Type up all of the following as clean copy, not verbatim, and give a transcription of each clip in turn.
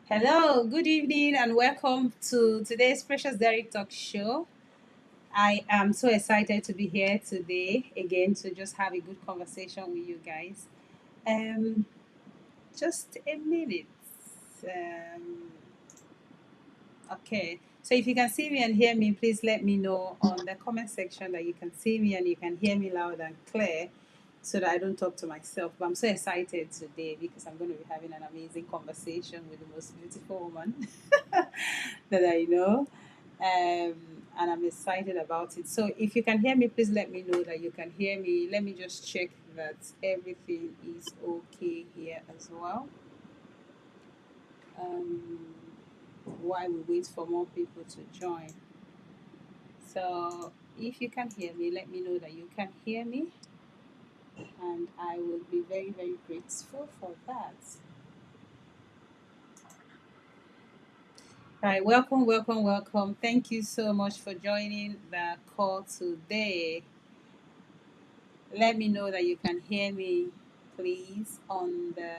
Hello, good evening, and welcome to today's Precious Derrick Talk Show. I am so excited to be here today again to just have a good conversation with you guys. Um, just a minute. Um, okay, so if you can see me and hear me, please let me know on the comment section that you can see me and you can hear me loud and clear so that I don't talk to myself. But I'm so excited today because I'm going to be having an amazing conversation with the most beautiful woman that I know. And I'm excited about it. So if you can hear me, please let me know that you can hear me. Let me just check that everything is okay here as well. Um, while we wait for more people to join. So if you can hear me, let me know that you can hear me, and I will be very, very grateful for that. All right, welcome, welcome, welcome. Thank you so much for joining the call today. Let me know that you can hear me, please, on the.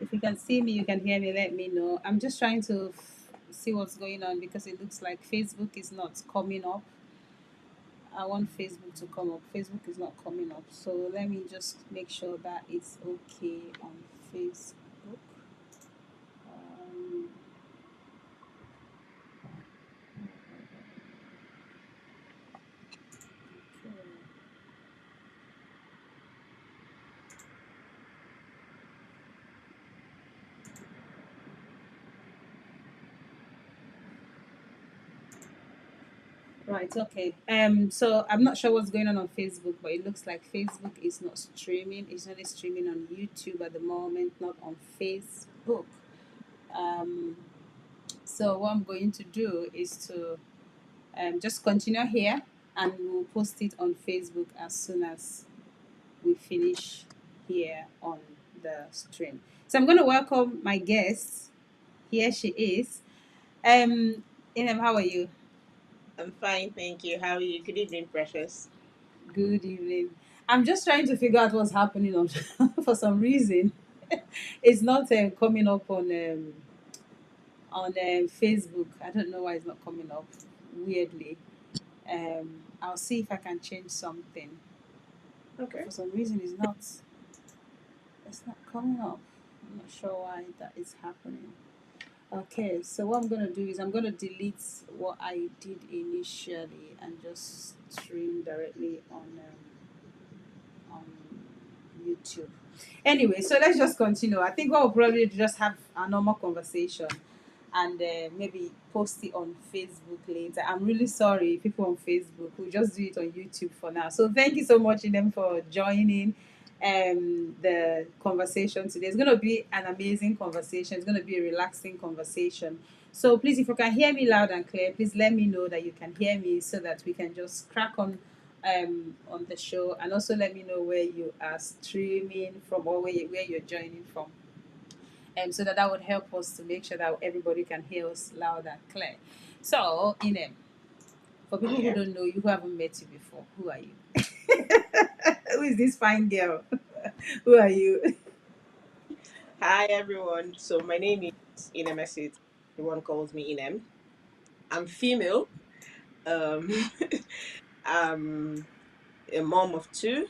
If you can see me, you can hear me, let me know. I'm just trying to see what's going on because it looks like Facebook is not coming up. I want Facebook to come up. Facebook is not coming up. So let me just make sure that it's okay on Facebook. Um, okay. Right, okay. So I'm not sure what's going on Facebook, but it looks like Facebook is not streaming. It's only streaming on YouTube at the moment, not on Facebook. Um, so what I'm going to do is to just continue here, and we'll post it on Facebook as soon as we finish here on the stream. So I'm going to welcome my guest. Here she is. Inem, how are you? I'm fine, thank you. How are you? Good evening, Precious. Good evening. I'm just trying to figure out what's happening on for some reason. It's not coming up on Facebook. I don't know why it's not coming up. Weirdly, I'll see if I can change something. But Okay. for some reason, it's not coming up. I'm not sure why that is happening. Okay, so what I'm gonna do is I'm gonna delete what I did initially and just stream directly on YouTube. Anyway, so let's just continue. I think what we'll probably just have a normal conversation and maybe post it on Facebook later. I'm really sorry, people on Facebook. We'll just do it on YouTube for now. So thank you so much, Inem, for joining the conversation today. It's going to be an amazing conversation. It's going to be a relaxing conversation. So please, if you can hear me loud and clear, please let me know that you can hear me so that we can just crack on the show, and also let me know where you are streaming from or where you're joining from, so that would help us to make sure that everybody can hear us loud and clear. So, Inem, for people who Yeah. don't know you, who haven't met you before, who are you? Who is this fine girl? Who are you? Hi, everyone. So my name is Inem. Everyone calls me Inem. I'm female. Um, I'm a mom of two,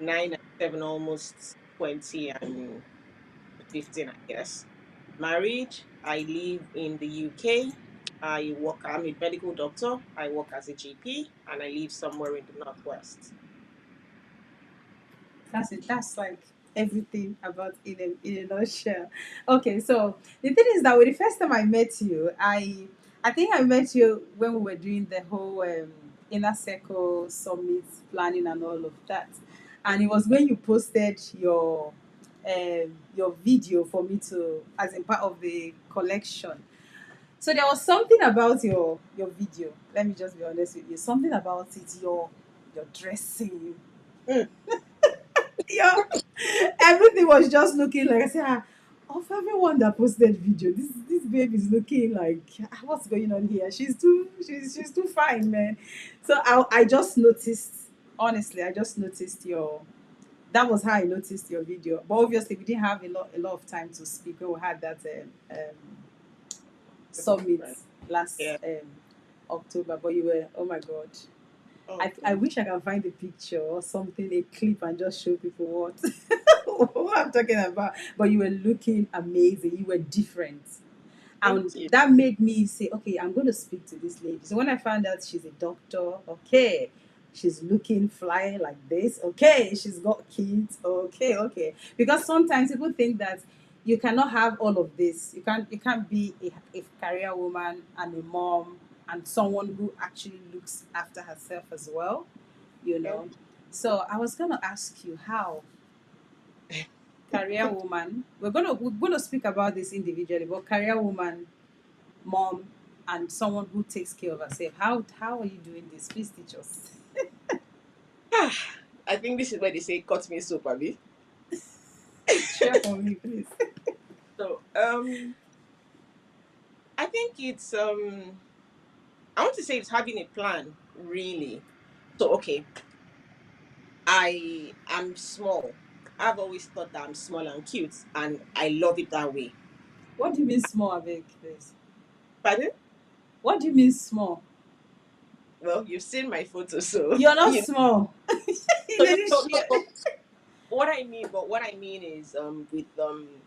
9 and 7, almost 20 and 15, I guess. Married. I live in the UK. I'm a medical doctor. I work as a GP and I live somewhere in the Northwest. That's it. That's like everything about in a nutshell. Okay, so the thing is that when the first time I met you, I think I met you when we were doing the whole inner circle summit planning and all of that, and it was when you posted your video for me to as in part of the collection. So there was something about your video. Let me just be honest with you. Something about it, your dressing, Mm, your everything was just looking like I said, of everyone that posted video, this babe is looking like, "Ah, what's going on here? She's too fine, man." So I just noticed, honestly, I just noticed your, that was how I noticed your video. But obviously we didn't have a lot of time to speak when we had that summit Right. last Yeah. October. But you were, oh my god. Oh, I thank wish I can find a picture or something, a clip, and just show people what what I'm talking about. But you were looking amazing. You were different. And thank you. that made me say, okay, I'm going to speak to this lady. So when I found out she's a doctor, okay, she's looking fly like this, okay, she's got kids, okay, okay. Because sometimes people think that you cannot have all of this. You can't be a career woman and a mom and someone who actually looks after herself as well, you Yeah. know. So I was gonna ask you how career woman. We're gonna speak about this individually, but career woman, mom, and someone who takes care of herself. How are you doing this? Please teach us. I think this is where they say cut me soap, Abby. Share for me, please. So I think it's I want to say it's having a plan, really. So okay, I am small. I've always thought that I'm small and cute, and I love it that way. What do you mean small, Abeg, please? Pardon? What do you mean small? Well, you've seen my photo, so You're not you small. You know. No, didn't no, no, share. but what I mean is with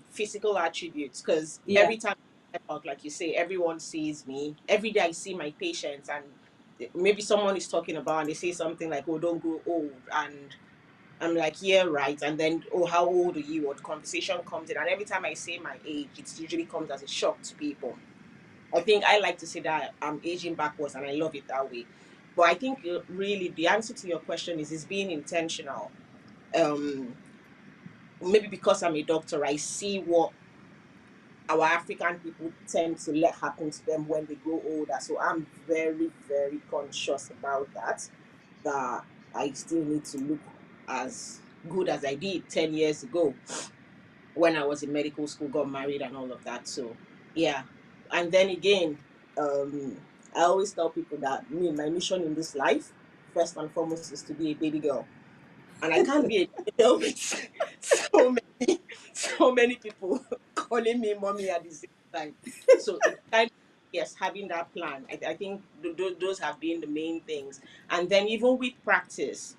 physical attributes, because Yeah. every time I step out, like you say, everyone sees me. Every day I see my patients, and maybe someone is talking about and they say something like, "Oh, don't grow old," and I'm like, "Yeah, right." And then, "Oh, how old are you?" Or the conversation comes in, and every time I say my age, it usually comes as a shock to people. I think I like to say that I'm aging backwards, and I love it that way. But I think really the answer to your question is being intentional. Um, Maybe because I'm a doctor, I see what our African people tend to let happen to them when they grow older. So I'm very, very conscious about that. That I still need to look as good as I did 10 years ago when I was in medical school, got married, and all of that. So, yeah. And then again, I always tell people that my mission in this life, first and foremost, is to be a baby girl, and I can't be a girl with so many people calling me mommy at the same time. So it's kind of, yes, having that plan. I think those have been the main things. And then even with practice,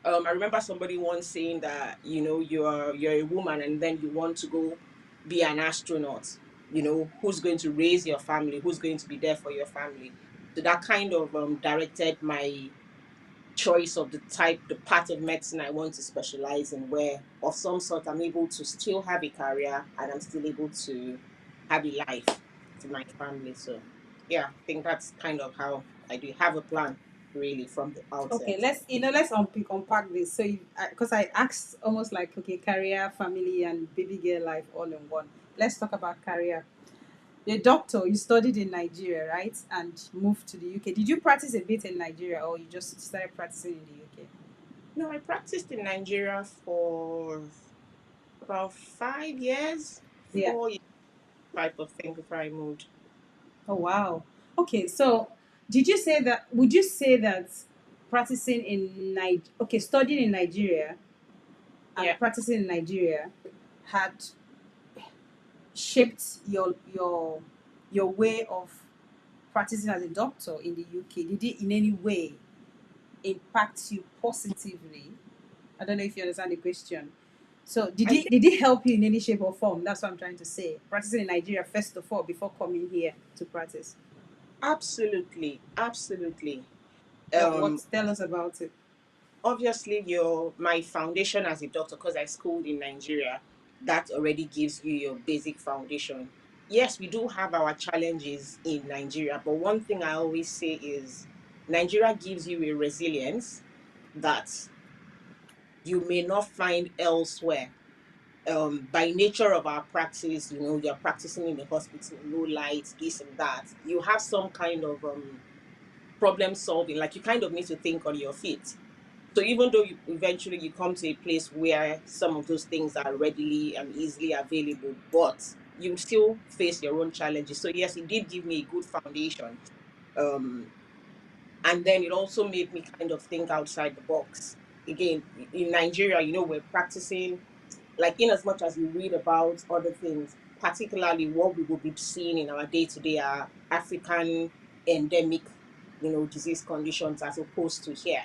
I remember somebody once saying that you're a woman and then you want to go be an astronaut. Who's going to raise your family? Who's going to be there for your family? So that kind of directed my choice of the part of medicine I want to specialize in, where of some sort I'm able to still have a career and I'm still able to have a life to my family. So yeah, I think that's kind of how I do have a plan really from the Okay, outset. let's unpack this. So, because I asked almost like, okay, career, family, and baby girl life all in one. Let's talk about career. You're a doctor. You studied in Nigeria, right, and moved to the UK. Did you practice a bit in Nigeria, or you just started practicing in the UK? No, I practiced in Nigeria for about 5 years, Yeah. 4 years type of thing before I moved. Oh wow. Okay, so did you say that? Would you say that practicing in okay, studying in Nigeria and Yeah. practicing in Nigeria had shaped your way of practicing as a doctor in the UK? Did it in any way impact you positively? I don't know if you understand the question. So did I it think did it help you in any shape or form? That's what I'm trying to say. Practicing in Nigeria first of all before coming here to practice. absolutely, absolutely. What tell us about it? Obviously your my foundation as a doctor, because I schooled in Nigeria, that already gives you your basic foundation. Yes, we do have our challenges in Nigeria, but one thing I always say is Nigeria gives you a resilience that you may not find elsewhere. By nature of our practice, you're practicing in the hospital, no lights, this and that, you have some kind of problem solving, like you kind of need to think on your feet. So even though eventually you come to a place where some of those things are readily and easily available, but you still face your own challenges. So yes, it did give me a good foundation. Um, and then it also made me kind of think outside the box. Again, in Nigeria, we're practicing, like, in as much as we read about other things, particularly what we will be seeing in our day to day are African endemic, disease conditions as opposed to here.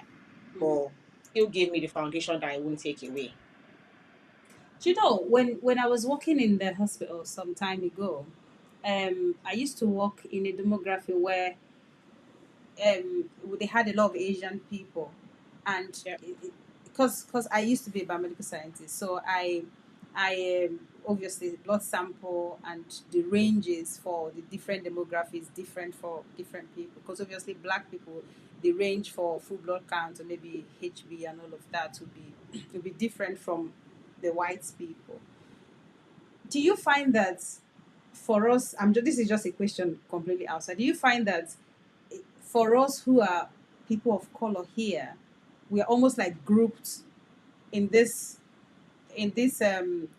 But still gave me the foundation that I won't take away. Do you know when I was working in the hospital some time ago, I used to work in a demography where they had a lot of Asian people, and Yeah. because I used to be a biomedical scientist, so I obviously blood sample and the ranges for the different demographies different for different people. Because obviously black people, the range for full blood count or maybe HB and all of that would be would be different from the white people. Do you find that for us, this is just a question completely outside. Do you find that for us who are people of color here, we are almost like grouped in this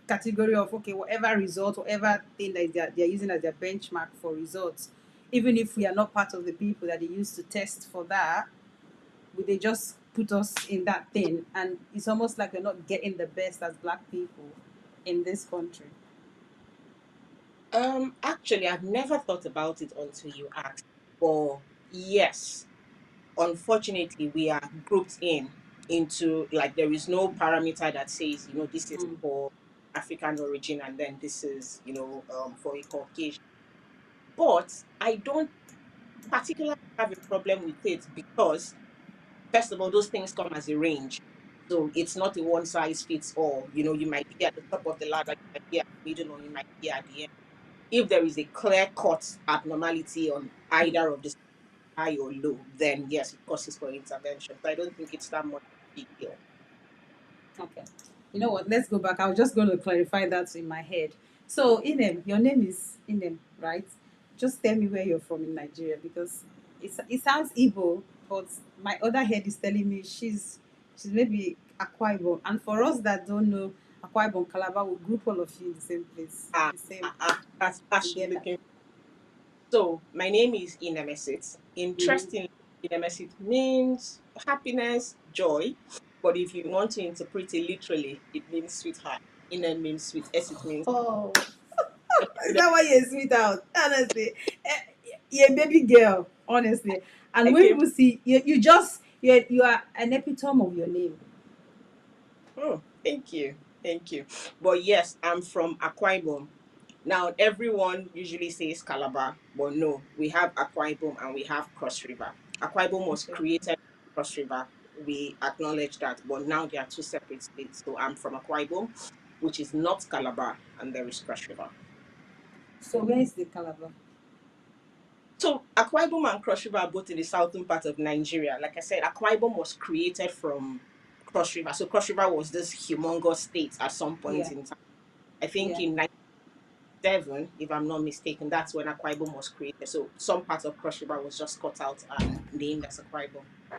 category of okay, whatever result, whatever thing that they're using as their benchmark for results, even if we are not part of the people that they use to test for that, would they just put us in that thing? And it's almost like we're not getting the best as black people in this country. Actually, I've never thought about it until you asked. But yes, unfortunately, we are grouped into, like, there is no parameter that says, this is Mm. for African origin and then this is, for a Caucasian. But I don't particularly have a problem with it because, first of all, those things come as a range. So it's not a one size fits all. You might be at the top of the ladder, you might be at the middle, or you might be at the end. If there is a clear cut abnormality on either of the high or low, then yes, it causes for intervention. So I don't think it's that much of a big deal. Okay. You know what? Let's go back. I was just going to clarify that in my head. So, Inem, your name is Inem, right? Just tell me where you're from in Nigeria because it sounds Igbo, but my other head is telling me she's maybe Akwa Ibom. And for us that don't know Akwa Ibom, Calabar will group all of you in the same place, Ah, the same that's together. looking. So my name is Inemesit. Mm-hmm. Interestingly, Inemesit means happiness, joy. But if you want to interpret it literally, it means sweetheart. Inem means sweet. Esit means. Oh, is that why you're sweet out? Honestly, you're a baby girl, honestly. And I when came. people see you, you are an epitome of your name. Oh, thank you, thank you. But yes, I'm from Akwa Ibom. Now everyone usually says Calabar, but no, we have Akwa Ibom and we have Cross River. Akwa Ibom was Okay. created Cross River. We acknowledge that, but now they are two separate states. So I'm from Akwa Ibom, which is not Calabar, and there is Cross River. So where is the Calabar? So Akwa Ibom and Cross River are both in the southern part of Nigeria. Like I said, Akwa Ibom was created from Cross River. So Cross River was this humongous state at some point Yeah, in time. I think yeah. in 97, if I'm not mistaken, that's when Akwa Ibom was created. So some part of Cross River was just cut out and named as Akwa Ibom.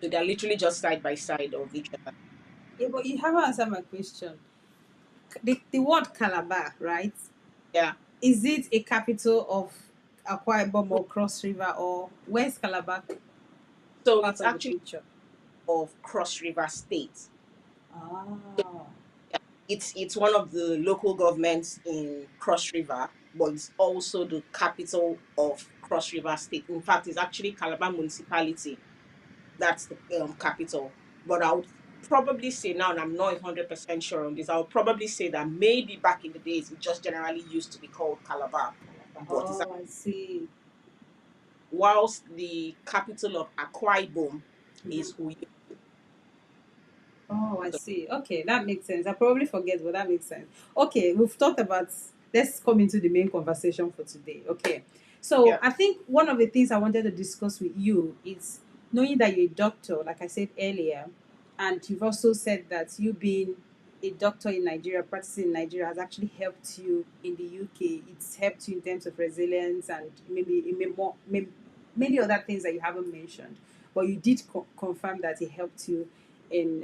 So they're literally just side by side of each other. Yeah, but you haven't answered my question. The word Calabar, right? Yeah. Is it a capital of Akwa Ibom or Cross River, or where's Calabar So part it's of the actually picture? of Cross River State. Ah, Yeah, it's one of the local governments in Cross River, but it's also the capital of Cross River State. In fact, it's actually Calabar Municipality. That's the capital. But I would probably say now, and I'm not 100% sure on this, I would probably say that maybe back in the days it just generally used to be called Calabar. Calabar. But it's, Oh, I see. whilst the capital of Akwa Ibom is Mhm. Uyo. Oh, I see. Okay, that makes sense. I probably forget, but that makes sense. Okay, we've talked about. Let's come into the main conversation for today. Okay, so Yeah. I think one of the things I wanted to discuss with you is knowing that you're a doctor, like I said earlier, and you've also said that you being a doctor in Nigeria, practicing in Nigeria, has actually helped you in the UK. It's helped you in terms of resilience and maybe many other things that you haven't mentioned, but you did confirm that it helped you in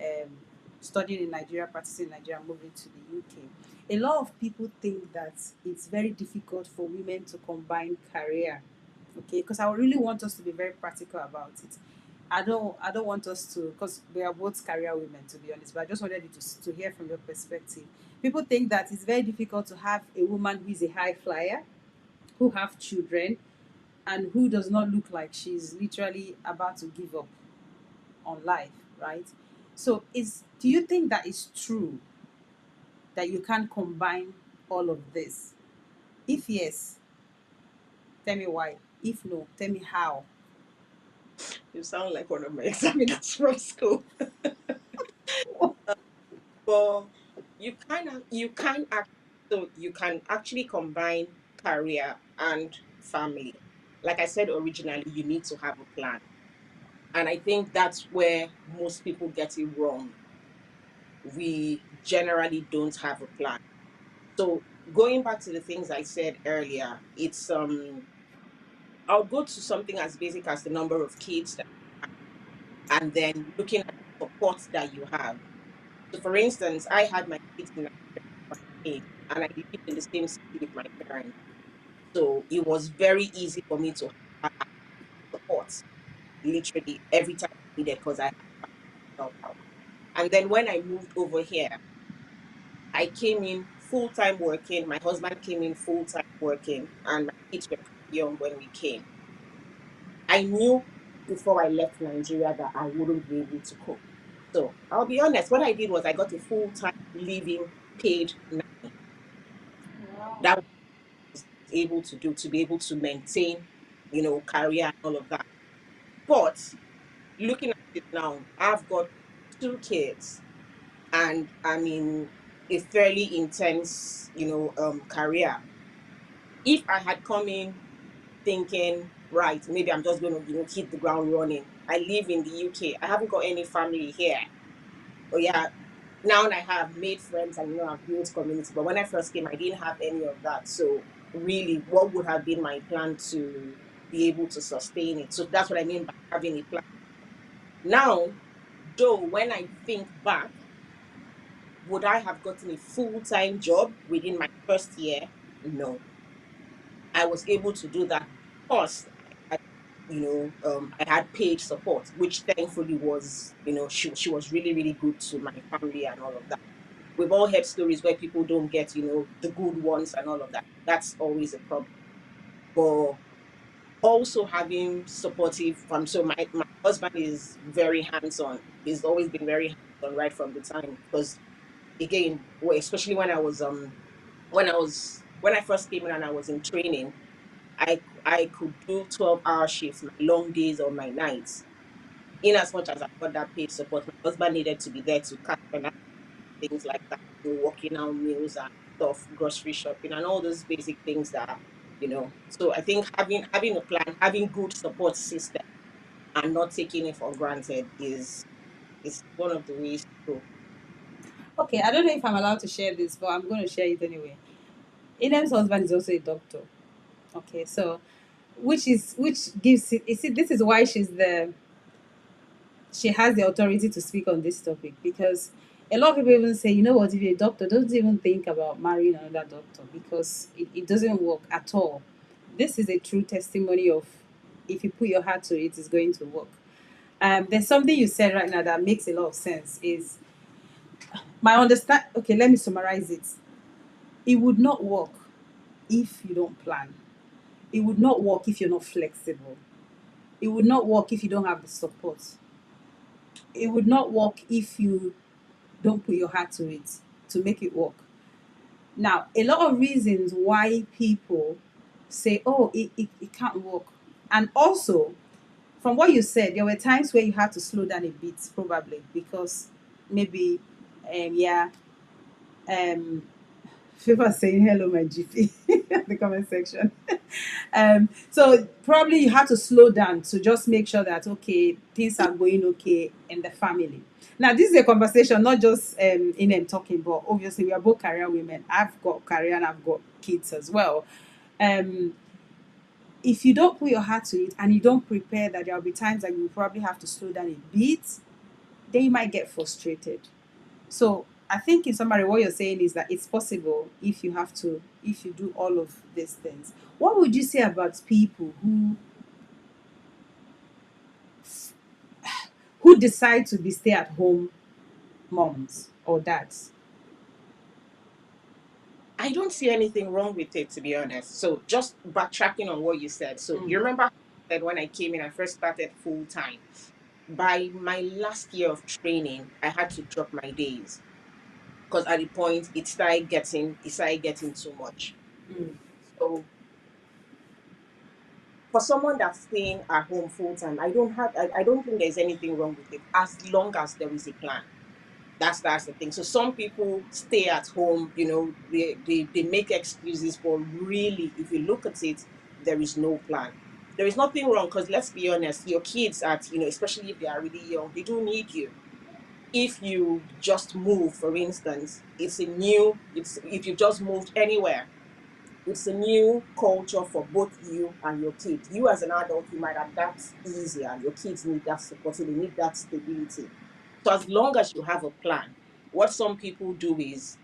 studying in Nigeria, practicing in Nigeria, moving to the UK. A lot of people think that it's very difficult for women to combine career. Okay, because I really want us to be very practical about it. I don't want us to, because we are both career women, to be honest, but I just wanted you to hear from your perspective. People think that it's very difficult to have a woman who is a high flyer, who have children, and who does not look like she's literally about to give up on life, right? So is do you think that is true that you can combine all of this? If yes, tell me why. If no, tell me how. You sound like one of my examiners from school. But you can actually combine career and family. Like I said originally, you need to have a plan. And I think that's where most people get it wrong. We generally don't have a plan. So going back to the things I said earlier, it's I'll go to something as basic as the number of kids that, and then looking at the support that you have. So for instance, I had my kids in Nigeria and I lived in the same city with my parents. So it was very easy for me to have support literally every time I needed because I had help out. And then when I moved over here, I came in full time working. My husband came in full time working, and my kids were pretty young when we came. I knew before I left Nigeria that I wouldn't be able to cope. So I'll be honest, what I did was I got a full time living paid nanny. Wow. That was able to do to be able to maintain, career and all of that. But looking at it now, I've got two kids and I'm in a fairly intense, career. If I had come in thinking, right, maybe I'm just going to, hit the ground running. I live in the UK. I haven't got any family here. Oh yeah, now I have made friends and I've built community. But when I first came, I didn't have any of that. So really, what would have been my plan to be able to sustain it? So that's what I mean by having a plan. Now, though, when I think back, would I have gotten a full-time job within my first year? No. I was able to do that because I had, I had paid support, which thankfully was, she was really, really good to my family and all of that. We've all heard stories where people don't get, the good ones and all of that. That's always a problem. But also having supportive so my husband is very hands-on. He's always been very hands-on right from the time because again, especially when I first came in and I was in training, I could do 12-hour shifts, my long days or my nights. In as much as I got that paid support, my husband needed to be there to catch and things like that, working out meals and stuff, grocery shopping and all those basic things that, So I think having a plan, having good support system and not taking it for granted is one of the ways to go. Okay, I don't know if I'm allowed to share this, but I'm going to share it anyway. Inem's husband is also a doctor. Okay, so which gives it. You see, this is why she has the authority to speak on this topic, because a lot of people even say, you know what, if you're a doctor, don't even think about marrying another doctor because it doesn't work at all. This is a true testimony of if you put your heart to it, it's going to work. There's something you said right now that makes a lot of sense. Is my understand? Okay, let me summarize it. It would not work if you don't plan. It would not work if you're not flexible. It would not work if you don't have the support. It would not work if you don't put your heart to it to make it work. Now, a lot of reasons why people say, oh, it can't work. And also, from what you said, there were times where you had to slow down a bit, probably, because maybe, yeah, um, people are saying hello, my GP, in the comment section. So probably you have to slow down to just make sure that okay, things are going okay in the family. Now this is a conversation, not just in and talking, but obviously we are both career women. I've got career and I've got kids as well. Um, if you don't put your heart to it and you don't prepare that there will be times that you probably have to slow down a bit, then you might get frustrated. So I think in summary, what you're saying is that it's possible if you have to, if you do all of these things. What would you say about people who decide to be stay-at-home moms or dads? I don't see anything wrong with it, to be honest. So just backtracking on what you said. So you Mm, remember how I said when I came in, I first started full time. By my last year of training, I had to drop my days because at the point it started getting too much. mm. So for someone that's staying at home full time, I don't think there's anything wrong with it as long as there is a plan. That's the thing. So some people stay at home, they make excuses, but really, if you look at it, there is no plan. There is nothing wrong because let's be honest, your kids especially if they are really young, they do need you. If you just move, for instance, it's if you just moved anywhere, it's a new culture for both you and your kids. You as an adult, you might adapt easier. Your kids need that support, so they need that stability. So as long as you have a plan, what some people do is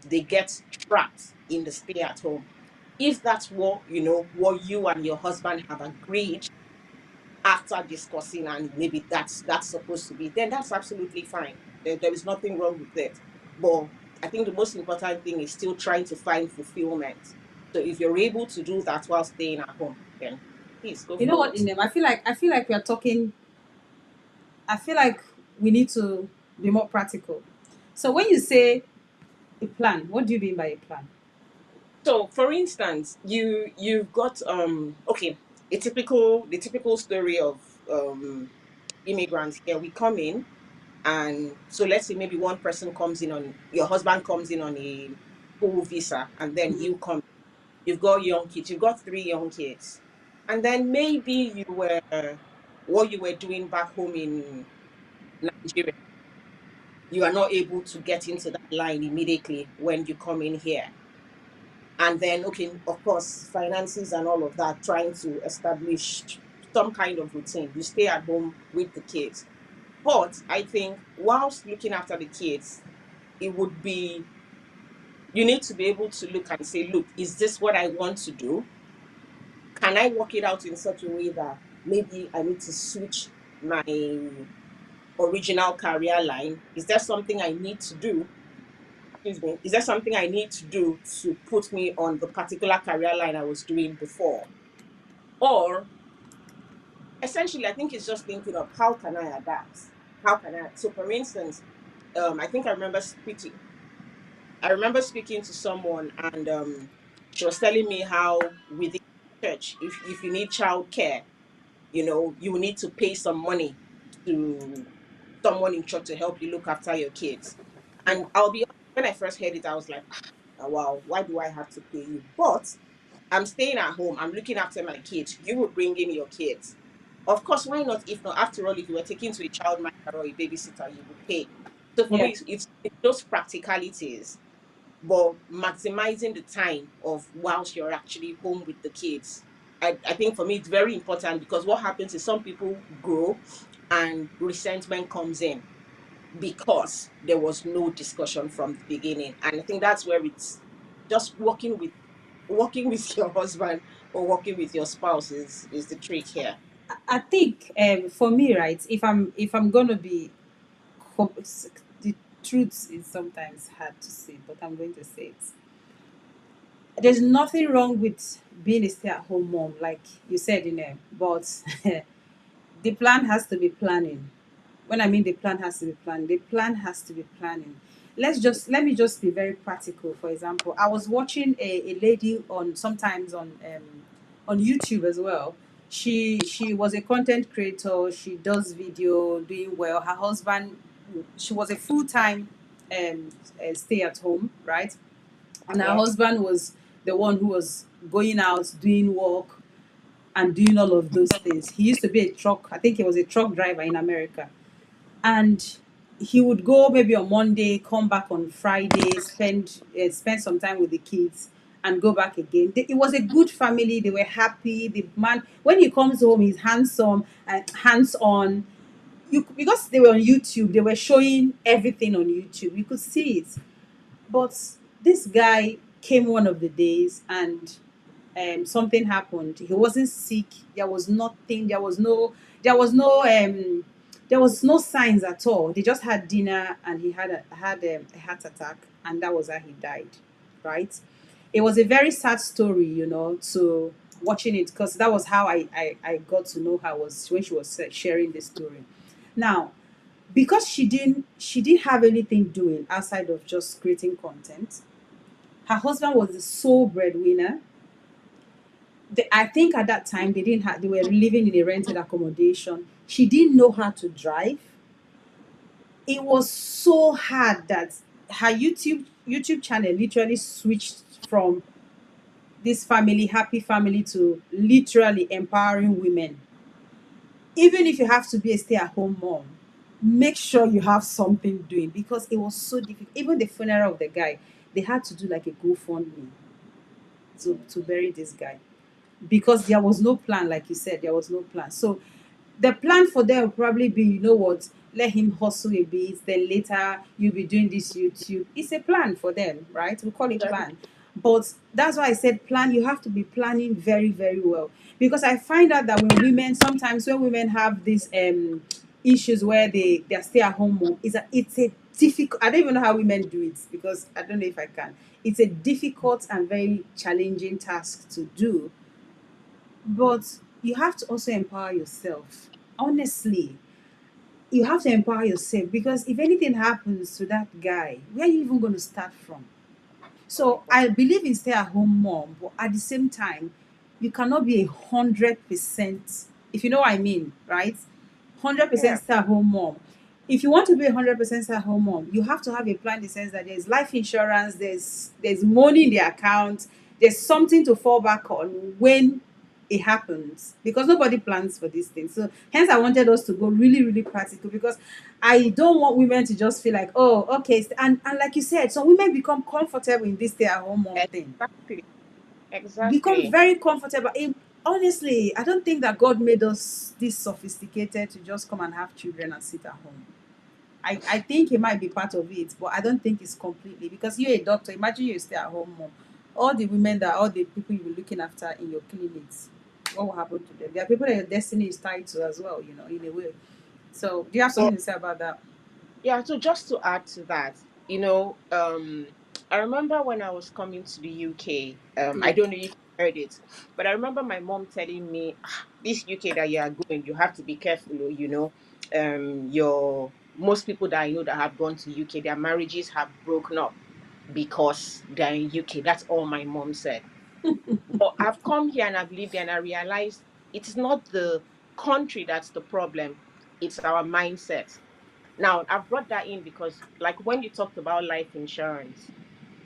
they get trapped in the stay at home. If that's what you and your husband have agreed after discussing, and maybe that's supposed to be, then that's absolutely fine. There is nothing wrong with it. But I think the most important thing is still trying to find fulfillment. So if you're able to do that while staying at home, then please go You know for what, it. Inem? I feel like we are talking. I feel like we need to be more practical. So when you say a plan, what do you mean by a plan? So for instance, you've got okay, the typical story of immigrants here. We come in, and so let's say maybe one person comes in on your husband comes in on a full visa, and then you come. You've got young kids. You've got three young kids, and then maybe what you were doing back home in Nigeria. You are not able to get into that line immediately when you come in here. And then, okay, of course, finances and all of that, trying to establish some kind of routine. You stay at home with the kids. But I think whilst looking after the kids, it would be, you need to be able to look and say, look, is this what I want to do? Can I work it out in such a way that maybe I need to switch my original career line? Is there something I need to do? Excuse me. Is there something I need to do to put me on the particular career line I was doing before? Or essentially, I think it's just thinking of how can I adapt? How can I? So, for instance, I think I remember speaking to someone, and she was telling me how within church, if you need childcare, you will need to pay some money to someone in church to help you look after your kids. Yeah. And I'll be honest, when I first heard it, I was like, wow, why do I have to pay you? But I'm staying at home, I'm looking after my kids. You will bring in your kids. Of course, why not? If not, after all, if you were taken to a child minder or a babysitter, you would pay. So for me, Yeah. it's those practicalities, but maximizing the time of whilst you're actually home with the kids. I think for me it's very important because what happens is some people grow and resentment comes in because there was no discussion from the beginning. And I think that's where it's just working with your husband or working with your spouse is the trick here. I think for me, right, if I'm gonna be the truth is sometimes hard to say, but I'm going to say it. There's nothing wrong with being a stay-at-home mom, like you said in there, but the plan has to be planning. When I mean the plan has to be planned, the plan has to be planning. Let me just be very practical. For example, I was watching a lady on sometimes on YouTube as well. She was a content creator. She does video, doing well. Her husband, she was a full-time stay at home, right? And her Yeah. husband was the one who was going out doing work and doing all of those things. He used to be a truck, I think he was a truck driver in America. And he would go maybe on Monday, come back on Friday, spend some time with the kids, and go back again. It was a good family. They were happy. The man, when he comes home, he's handsome and hands on. Because they were on YouTube, they were showing everything on YouTube. You could see it. But this guy came one of the days, and something happened. He wasn't sick. There was nothing. There was no there was no signs at all. They just had dinner, and he had a heart attack, and that was how he died. Right? It was a very sad story, to watching it, because that was how I got to know her, was when she was sharing this story. Now, because she didn't have anything doing outside of just creating content. Her husband was the sole breadwinner. I think at that time they were living in a rented accommodation. She didn't know how to drive. It was so hard that her YouTube channel literally switched from this family, happy family, to literally empowering women. Even if you have to be a stay-at-home mom, make sure you have something doing, because it was so difficult. Even the funeral of the guy, they had to do like a GoFundMe to bury this guy, because there was no plan. Like you said, there was no plan. So the plan for them will probably be, let him hustle a bit, then later you'll be doing this YouTube. It's a plan for them, right? We call it Exactly. plan. But that's why I said plan. You have to be planning very, very well, because I find out that when women have these issues where they're stay at home mom, it's a difficult. I don't even know how women do it, because I don't know if I can. It's a difficult and very challenging task to do, but you have to also empower yourself. Honestly, you have to empower yourself, because if anything happens to that guy, where are you even going to start from? So I believe in stay at home mom, but at the same time, you cannot be 100%, if you know what I mean, right? 100% Yeah. stay at home mom. If you want to be 100% stay at home mom, you have to have a plan in the sense that there's life insurance, there's money in the account, there's something to fall back on when it happens, because nobody plans for these things. So hence I wanted us to go really, really practical, because I don't want women to just feel like, oh, okay. And like you said, some women become comfortable in this stay at home mom thing, Exactly. become Exactly. very comfortable. Honestly, I don't think that God made us this sophisticated to just come and have children and sit at home. I think it might be part of it, but I don't think it's completely, because you're a doctor. Imagine you stay at home mom. All the people you're looking after in your clinics, what will happen to them? There are people that your destiny is tied to as well, in a way. So, do you have something to say about that? Yeah, so just to add to that, I remember when I was coming to the UK, I Yeah. don't know if you heard it, but I remember my mom telling me, "Ah, this UK that you are going, you have to be careful, your most people that I know that have gone to UK, their marriages have broken up because they're in UK." That's all my mom said. But I've come here and I've lived here and I realized it's not the country that's the problem, it's our mindset. Now, I've brought that in because, like, when you talked about life insurance,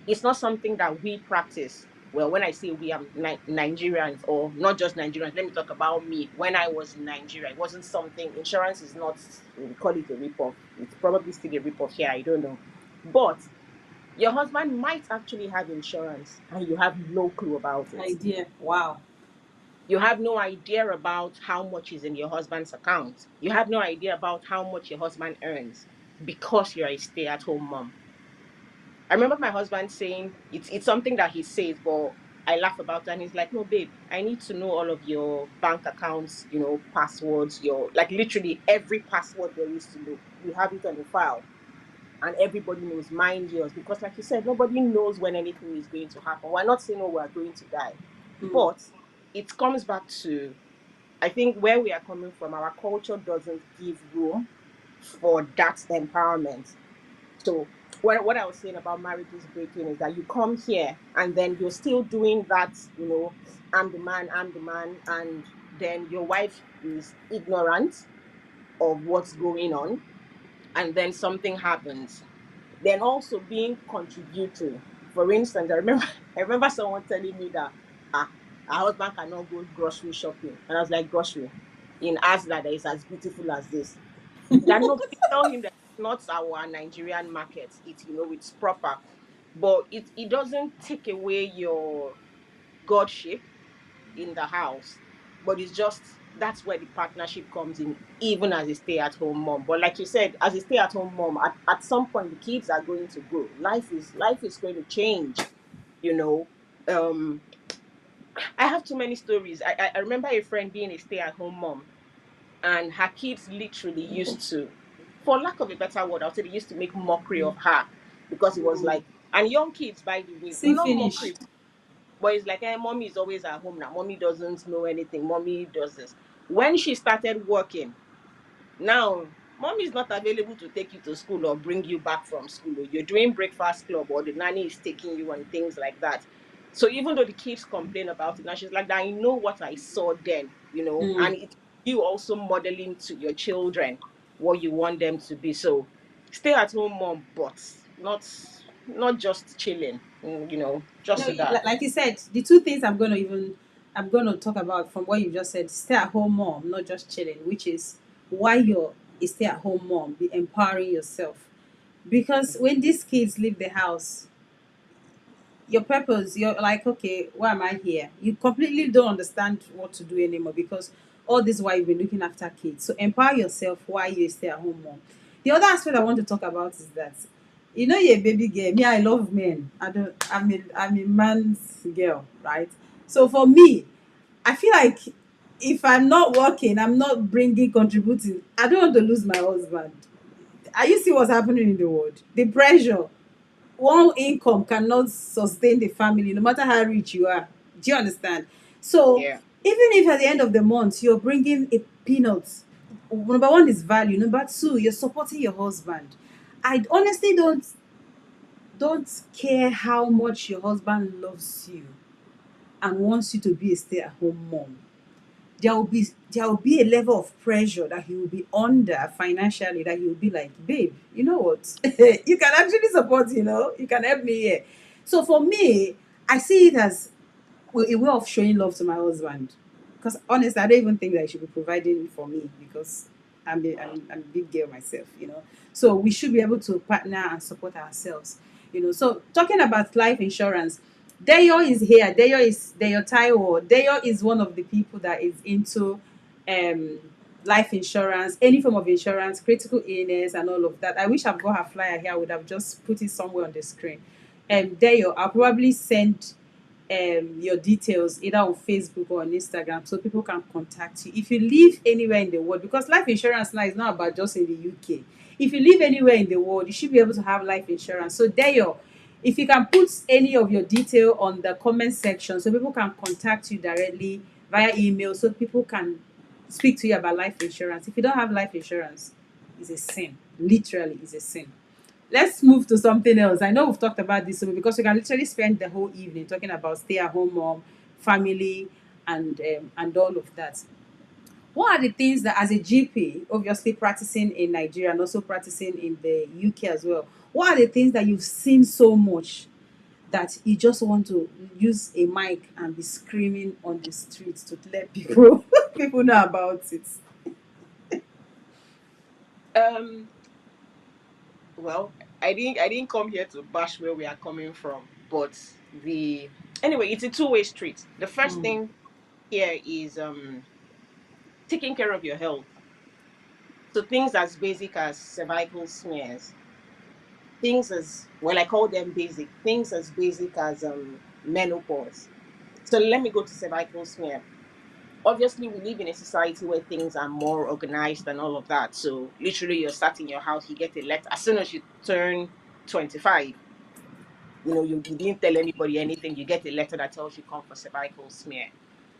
it's not something that we practice. Well, when I say we, are Nigerians, or not just Nigerians, let me talk about me. When I was in Nigeria, it wasn't something, insurance is not, we call it a rip-off. It's probably still a rip-off here, I don't know. But your husband might actually have insurance and you have no clue about it. Idea. Wow. You have no idea about how much is in your husband's account. You have no idea about how much your husband earns because you're a stay at home mom. I remember my husband saying it's something that he says, but I laugh about it and he's like, "No, babe, I need to know all of your bank accounts, passwords, your like literally every password there is to know. We have it on the file and everybody knows, mind yours, because like you said, nobody knows when anything is going to happen. We're not saying, oh, we're going to die, Mm. but it comes back to, I think, where we are coming from. Our culture doesn't give room for that empowerment. So what I was saying about marriages breaking is that you come here and then you're still doing that, I'm the man, and then your wife is ignorant of what's going on, and then something happens. Then also being contributory. For instance, I remember someone telling me that our husband cannot go grocery shopping. And I was like, grocery in Asda that is as beautiful as this. That no, please tell him that it's not our Nigerian market. It's proper. but it doesn't take away your godship in the house. But it's just that's where the partnership comes in, even as a stay-at-home mom. But like you said, as a stay-at-home mom, at some point the kids are going to grow. Life is going to change, you know. Um, I have too many stories. I remember a friend being a stay-at-home mom, and her kids literally used to, for lack of a better word, I would say they used to make mockery of her because it was like, and young kids, by the way, See not finish. mockery, but it's like, mommy is always at home now. Mommy doesn't know anything. Mommy does this. When she started working, now, mom is not available to take you to school or bring you back from school. Or you're doing breakfast club or the nanny is taking you and things like that. So even though the kids complain about it, now she's like, I know what I saw then, Mm. and it's you also modeling to your children what you want them to be. So stay at home mom, but not just chilling, No, just that. like you said, the two things I'm gonna talk about from what you just said: stay at home mom, not just chilling, which is why you're a stay at home mom, be empowering yourself. Because when these kids leave the house, your purpose, you're like, okay, why am I here? You completely don't understand what to do anymore because all this while you've been looking after kids. So empower yourself while you stay at home mom. The other aspect I want to talk about is that you're a baby girl. Me, I love men. I'm a man's girl, right? So for me, I feel like if I'm not working, I'm not bringing contributing. I don't want to lose my husband. Are you see what's happening in the world? The pressure, one income cannot sustain the family no matter how rich you are. Do you understand? So Yeah. even if at the end of the month you're bringing a peanut, number one is value, number two you're supporting your husband. I honestly don't care how much your husband loves you and wants you to be a stay-at-home mom. There will be a level of pressure that he will be under financially, that he will be like, babe, you know what? You can actually support, you can help me here. So for me, I see it as a way of showing love to my husband. Because honestly, I don't even think that he should be providing for me because I'm a big girl myself. So we should be able to partner and support ourselves. So talking about life insurance, Deyo is here. Deyo Taiwo. Deyo is one of the people that is into um life insurance, any form of insurance, critical illness, and all of that. I wish I've got her flyer here. I would have just put it somewhere on the screen. Deyo, I'll probably send your details either on Facebook or on Instagram so people can contact you. If you live anywhere in the world, because life insurance now is not about just in the UK. If you live anywhere in the world, you should be able to have life insurance. So there you, if you can put any of your detail on the comment section so people can contact you directly via email so people can speak to you about life insurance. If you don't have life insurance, it's a sin. Literally, it's a sin. Let's move to something else. I know we've talked about this because we can literally spend the whole evening talking about stay-at-home mom, family, and all of that. What are the things that, as a GP, obviously practicing in Nigeria and also practicing in the UK as well, what are the things that you've seen so much that you just want to use a mic and be screaming on the streets to let people people know about it? Um. Well, I didn't come here to bash where we are coming from, but the anyway, it's a two-way street. The first Mm. thing here is taking care of your health. So things as basic as cervical smears, things as well, I call them basic, things as basic as menopause. So let me go to cervical smear. Obviously, we live in a society where things are more organized and all of that. So literally you're sat in your house, you get a letter as soon as you turn 25. You didn't tell anybody anything, you get a letter that tells you come for cervical smear.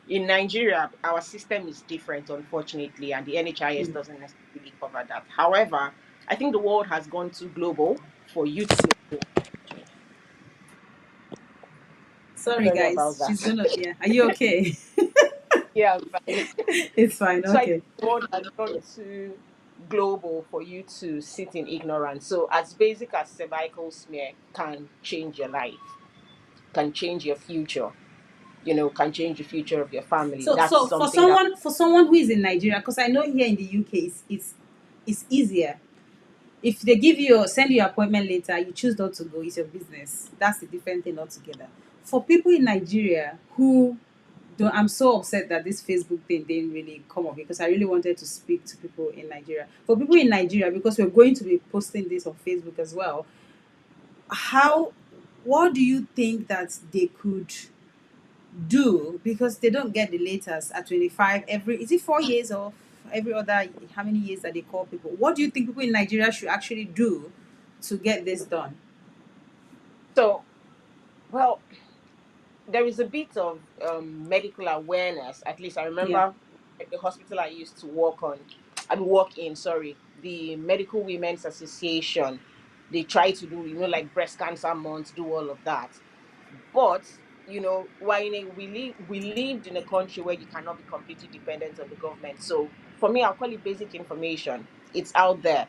In Nigeria, our system is different, unfortunately, and the NHIS Mm. doesn't necessarily cover that. However, I think the world has gone too global for you to know. Sorry, Sorry about guys. that. She's gonna. Yeah. Are you okay? Yeah, I'm fine. It's fine. So I think Okay. the world has gone too global for you to sit in ignorance. So as basic as cervical smear can change your life, can change your future, can change the future of your family. So, That's so for something that someone who is in Nigeria, because I know here in the UK it's easier. If they give you or send you your appointment later, you choose not to go, it's your business. That's a different thing altogether. For people in Nigeria who don't, I'm so upset that this Facebook thing didn't really come up because I really wanted to speak to people in Nigeria. For people in Nigeria, because we're going to be posting this on Facebook as well, how, what do you think that they could do, because they don't get the latest at 25 every, is it 4 years or every other, how many years that they call people? What do you think people in Nigeria should actually do to get this done? So, well, there is a bit of medical awareness. At least I Yeah, remember the hospital I used to work on, I mean, work in. Sorry, the Medical Women's Association. They try to do, like breast cancer month, do all of that. But why in a, we lived in a country where you cannot be completely dependent on the government. So for me, I'll call it basic information. It's out there.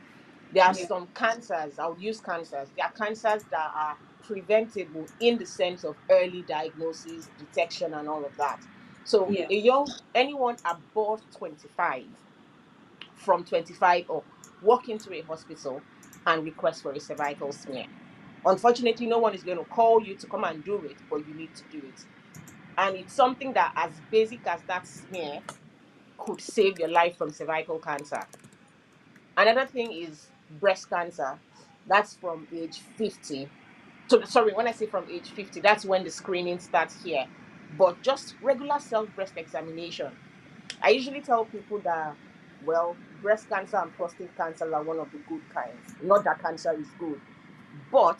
There are yeah, some cancers. I'll use cancers. There are cancers that are preventable in the sense of early diagnosis, detection, and all of that. So yeah. a young anyone above 25, from 25 up, walk into a hospital and request for a cervical smear. Unfortunately, no one is going to call you to come and do it, but you need to do it. And it's something that, as basic as that smear, could save your life from cervical cancer. Another thing is breast cancer. That's from age 50. So, sorry, when I say from age 50, that's when the screening starts here. But just regular self breast examination. I usually tell people that, well, breast cancer and prostate cancer are one of the good kinds. Not that cancer is good, but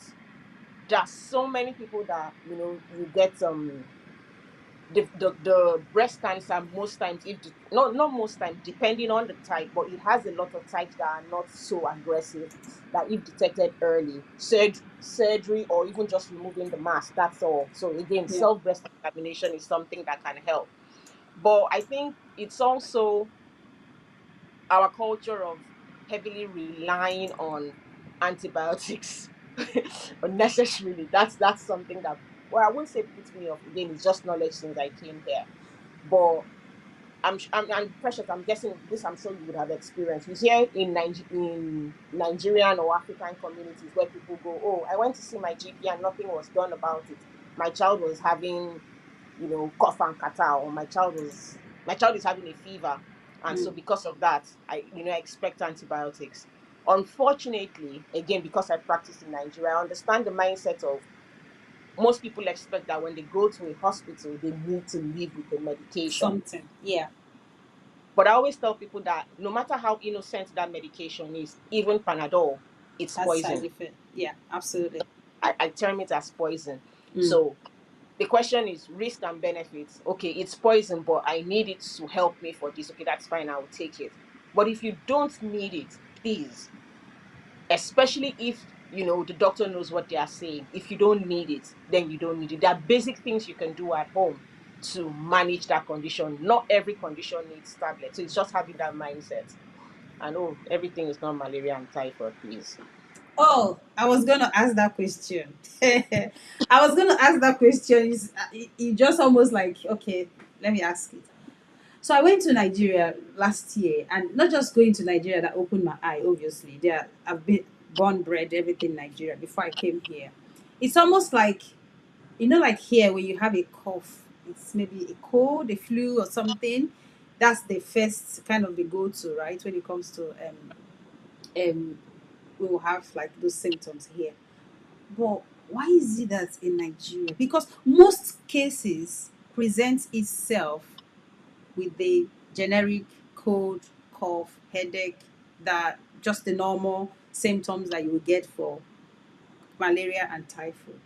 there's so many people that you get the breast cancer most times, if not most times, depending on the type, but it has a lot of types that are not so aggressive, that if detected early, surgery or even just removing the mass, that's all. So again, Yeah. self breast examination is something that can help. But I think it's also our culture of heavily relying on antibiotics unnecessarily. That's something that, well, I wouldn't say puts me off. Again, it's just knowledge since I came here. But I'm precious. I'm guessing this. I'm sure you would have experienced. You hear in Nigerian or African communities where people go, "Oh, I went to see my GP and nothing was done about it. My child was having, cough and catarrh, or my child is having a fever, and so Mm. because of that, I expect antibiotics." Unfortunately, again, because I practice in Nigeria, I understand the mindset of most people expect that when they go to a hospital, they need to live with the medication. Something. Yeah, But I always tell people that no matter how innocent that medication is, even Panadol, it's that's side poison. effect. Yeah, absolutely. I term it as poison. Mm. So the question is risk and benefits. Okay, it's poison, but I need it to help me for this. Okay, that's fine. I will take it. But if you don't need it, please, especially if the doctor knows what they are saying, if you don't need it, then you don't need it. There are basic things you can do at home to manage that condition. Not every condition needs tablets. So it's just having that mindset. And oh, everything is not malaria and typhoid, please. Oh, I was gonna ask that question. I was gonna ask that question. It just almost like, okay, let me ask it. So I went to Nigeria last year, and not just going to Nigeria that opened my eye. Obviously, there I've been born, bred, everything Nigeria before I came here. It's almost like, like here when you have a cough, it's maybe a cold, a flu, or something. That's the first kind of the go-to, right? When it comes to um, we will have like those symptoms here. But why is it that in Nigeria? Because most cases present itself with the generic cold, cough, headache, that just the normal symptoms that you will get for malaria and typhoid.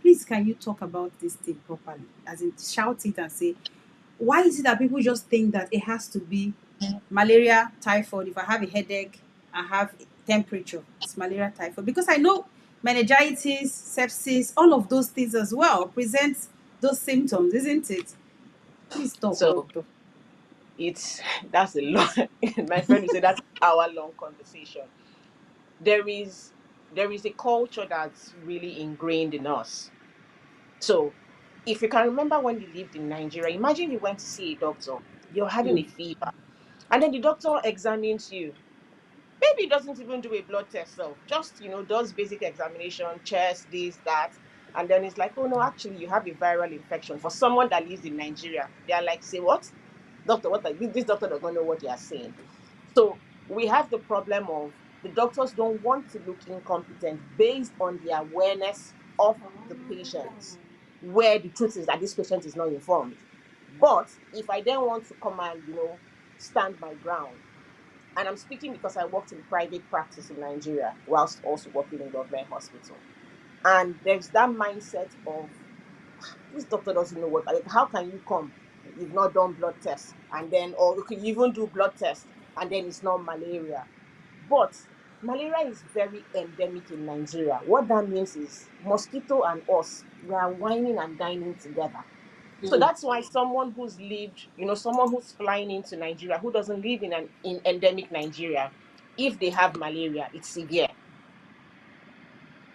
Please, can you talk about this thing properly? As in, shout it and say, why is it that people just think that it has to be malaria, typhoid? If I have a headache, I have temperature, it's malaria, typhoid. Because I know meningitis, sepsis, all of those things as well present those symptoms, isn't it? Please talk, So doctor. it's that's a long my friend would say that's an hour long conversation. There is there is a culture that's really ingrained in us. So if you can remember when you lived in Nigeria, imagine you went to see a doctor, you're having a Mm. fever, and then the doctor examines you. Maybe doesn't even do a blood test self, just does basic examination, chest, this, that, and then it's like, oh no, actually you have a viral infection. For someone that lives in Nigeria, they are like, say what? Doctor, what this doctor does not know what they are saying. So we have the problem of the doctors don't want to look incompetent based on the awareness of the patients, where the truth is that this patient is not informed. But if I then want to come and stand my ground, and I'm speaking because I worked in private practice in Nigeria whilst also working in government hospital. And there's that mindset of this doctor doesn't know what, like, how can you come? You've not done blood tests, and then, or you can even do blood tests, and then it's not malaria. But malaria is very endemic in Nigeria. What that means is mosquito and us, we are whining and dining together. So Mm. that's why someone who's lived, someone who's flying into Nigeria, who doesn't live in endemic Nigeria, if they have malaria, it's severe.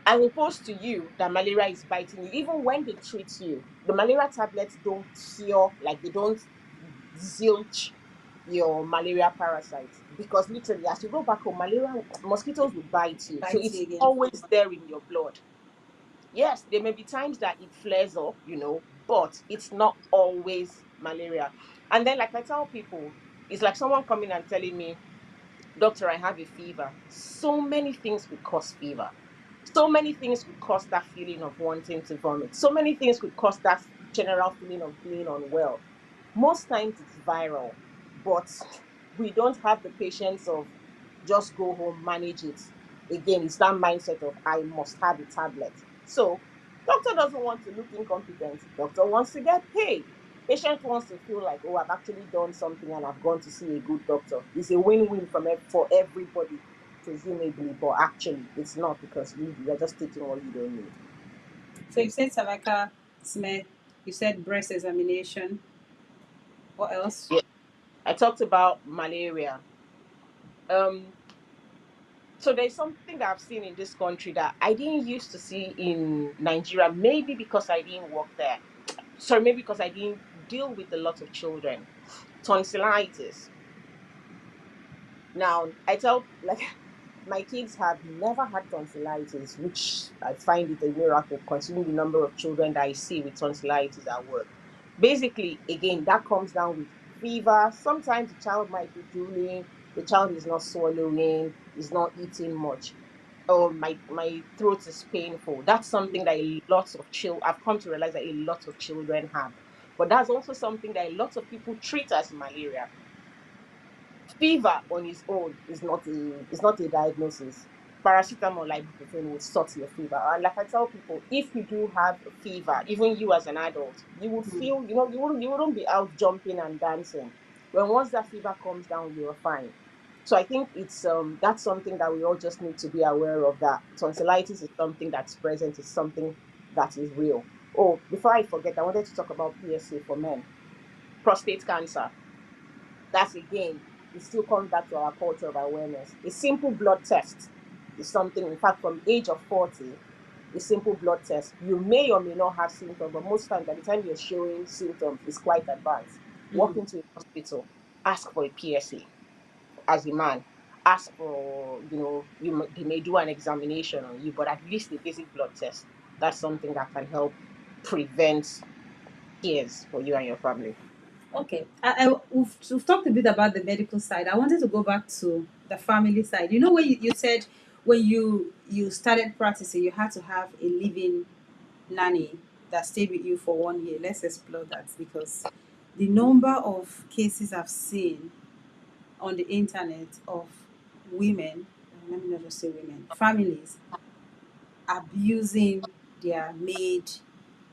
As opposed to you, that malaria is biting you. Even when they treat you, the malaria tablets don't cure, like they don't zilch your malaria parasites. Because literally, as you go back home, malaria mosquitoes will bite you. So Bite you it's again. always there in your blood. Yes, there may be times that it flares up, but it's not always malaria. And then, like I tell people, it's like someone coming and telling me, Doctor, I have a fever. So many things could cause fever. So many things could cause that feeling of wanting to vomit. So many things could cause that general feeling of being unwell. Most times it's viral, but we don't have the patience of just go home, manage it. Again, it's that mindset of I must have a tablet. So doctor doesn't want to look incompetent. Doctor wants to get paid. Patient wants to feel like, oh, I've actually done something and I've gone to see a good doctor. It's a win-win for everybody, presumably, but actually it's not, because you're just taking what you don't need. So you said cervical smear, you said breast examination. What else? Yeah. I talked about malaria. Um, so there's something that I've seen in this country that I didn't used to see in Nigeria, maybe because I didn't work there. Sorry, maybe because I didn't deal with a lot of children. Tonsillitis. Now, I tell, like, my kids have never had tonsillitis, which I find it a miracle considering the number of children that I see with tonsillitis at work. Basically, again, that comes down with fever. Sometimes the child might be drooling, the child is not swallowing, is not eating much. Oh, my throat is painful. That's something that a lot of children, I've come to realize that a lot of children have. But that's also something that a lot of people treat as malaria. Fever on its own is not a diagnosis. Paracetamol, like ibuprofen, will sort your fever. And like I tell people, if you do have a fever, even you as an adult, you would Mm. feel, you wouldn't be out jumping and dancing. When once that fever comes down, you're fine. So I think it's that's something that we all just need to be aware of, that tonsillitis is something that's present, is something that is real. Oh, before I forget, I wanted to talk about PSA for men. Prostate cancer, that's again, it still comes back to our culture of awareness. A simple blood test is something, in fact, from the age of 40, a simple blood test, you may or may not have symptoms, but most times by the time you're showing symptoms, it's quite advanced. Walk Mm. into a hospital, ask for a PSA as a man. Ask for, they may do an examination on you, but at least a basic blood test. That's something that can help prevent tears for you and your family. Okay, we've talked a bit about the medical side. I wanted to go back to the family side. You know, when you said when you started practicing, you had to have a living nanny that stayed with you for 1 year. Let's explore that because the number of cases I've seen on the internet of women, let me not just say women, families abusing their maid,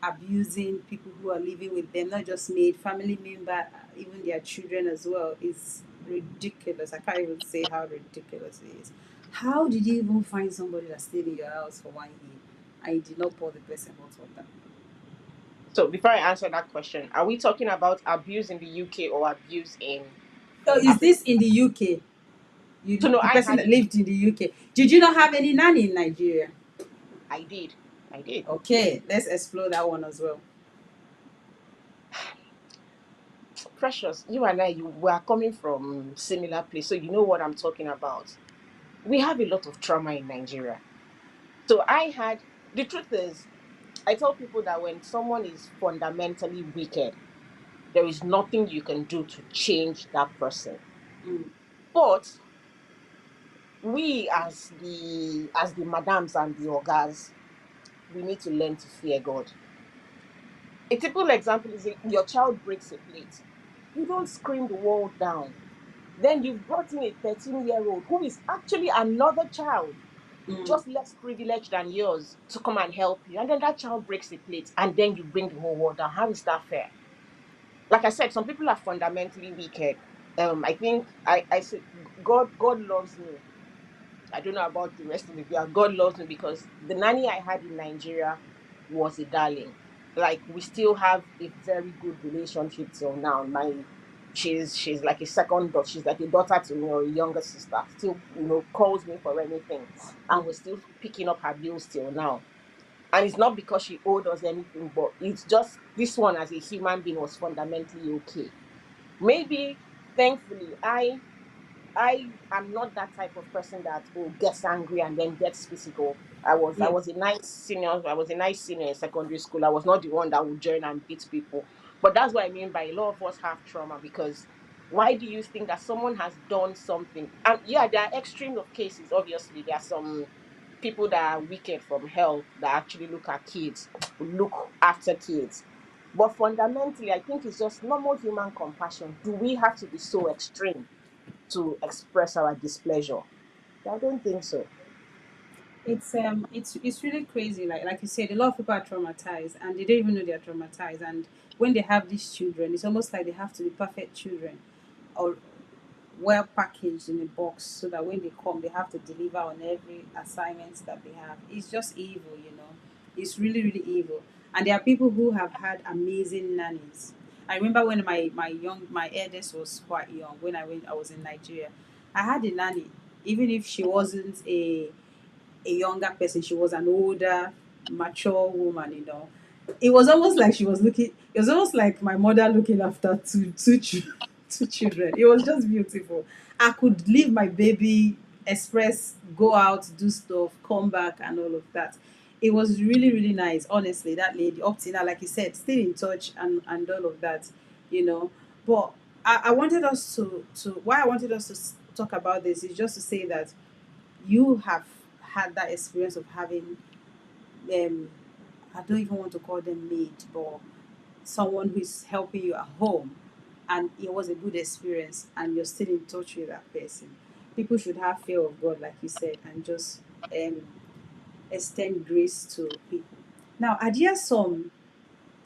abusing people who are living with them, not just maid, family member, even their children as well, is ridiculous. I can't even say how ridiculous it is. How did you even find somebody that stayed in your house for 1 year and you did not pour the person hot water? So before I answer that question, are we talking about abuse in the UK or abuse in So is Africa? this in the UK? So You, no, the I person had that it. lived in the UK. Did you not have any nanny in Nigeria? I did. I did. Okay, let's explore that one as well. Precious, you and I, we are coming from similar place, so you know what I'm talking about. we have a lot of trauma in Nigeria. So the truth is, I tell people that when someone is fundamentally wicked, there is nothing you can do to change that person. Mm. But we, as the madams and the ogas, we need to learn to fear God. A typical example is your child breaks a plate. You don't scream the world down. Then you've brought in a 13-year-old who is actually another child, Mm. just less privileged than yours, to come and help you. And then that child breaks a plate, and then you bring the whole world down. How is that fair? Like I said, some people are fundamentally wicked. I think I said God loves me. I don't know about the rest of the girl. God loves me because the nanny I had in Nigeria was a darling. Like we still have a very good relationship till now. She's like a second daughter. She's like a daughter to me or a younger sister. Still, calls me for anything, and we're still picking up her bills till now. And it's not because she owed us anything, but it's just this one as a human being was fundamentally okay. Maybe, thankfully, I am not that type of person that gets angry and then gets physical. I Yeah. was a nice senior. I was a nice senior in secondary school. I was not the one that would join and beat people. But that's what I mean by a lot of us have trauma because why do you think that someone has done something? And yeah, there are extremes of cases. Obviously, there are some people that are wicked from hell that actually look at kids, look after kids. But fundamentally, I think it's just normal human compassion. Do we have to be so extreme to express our displeasure? I don't think so. It's really crazy. Like you said, a lot of people are traumatized and they don't even know they're traumatized. And when they have these children, it's almost like they have to be perfect children, or well packaged in a box, so that when they come, they have to deliver on every assignment that they have. It's just evil, you know. It's really, really evil. And there are people who have had amazing nannies. I remember when my eldest was quite young. When I was in Nigeria, I had a nanny. Even if she wasn't a younger person, she was an older, mature woman, you know. It was almost like it was almost like my mother looking after two children. It was just beautiful. I could leave my baby, express, go out, do stuff, come back, and all of that. It was really, really nice, honestly. That lady, up to now, like you said, still in touch, and all of that, you know. But I wanted us to why I wanted us to talk about this is just to say that you have had that experience of having um I don't even want to call them maid, but someone who's helping you at home, and it was a good experience and you're still in touch with that person. People should have fear of God, like you said, and just um extend grace to people. Now, are there some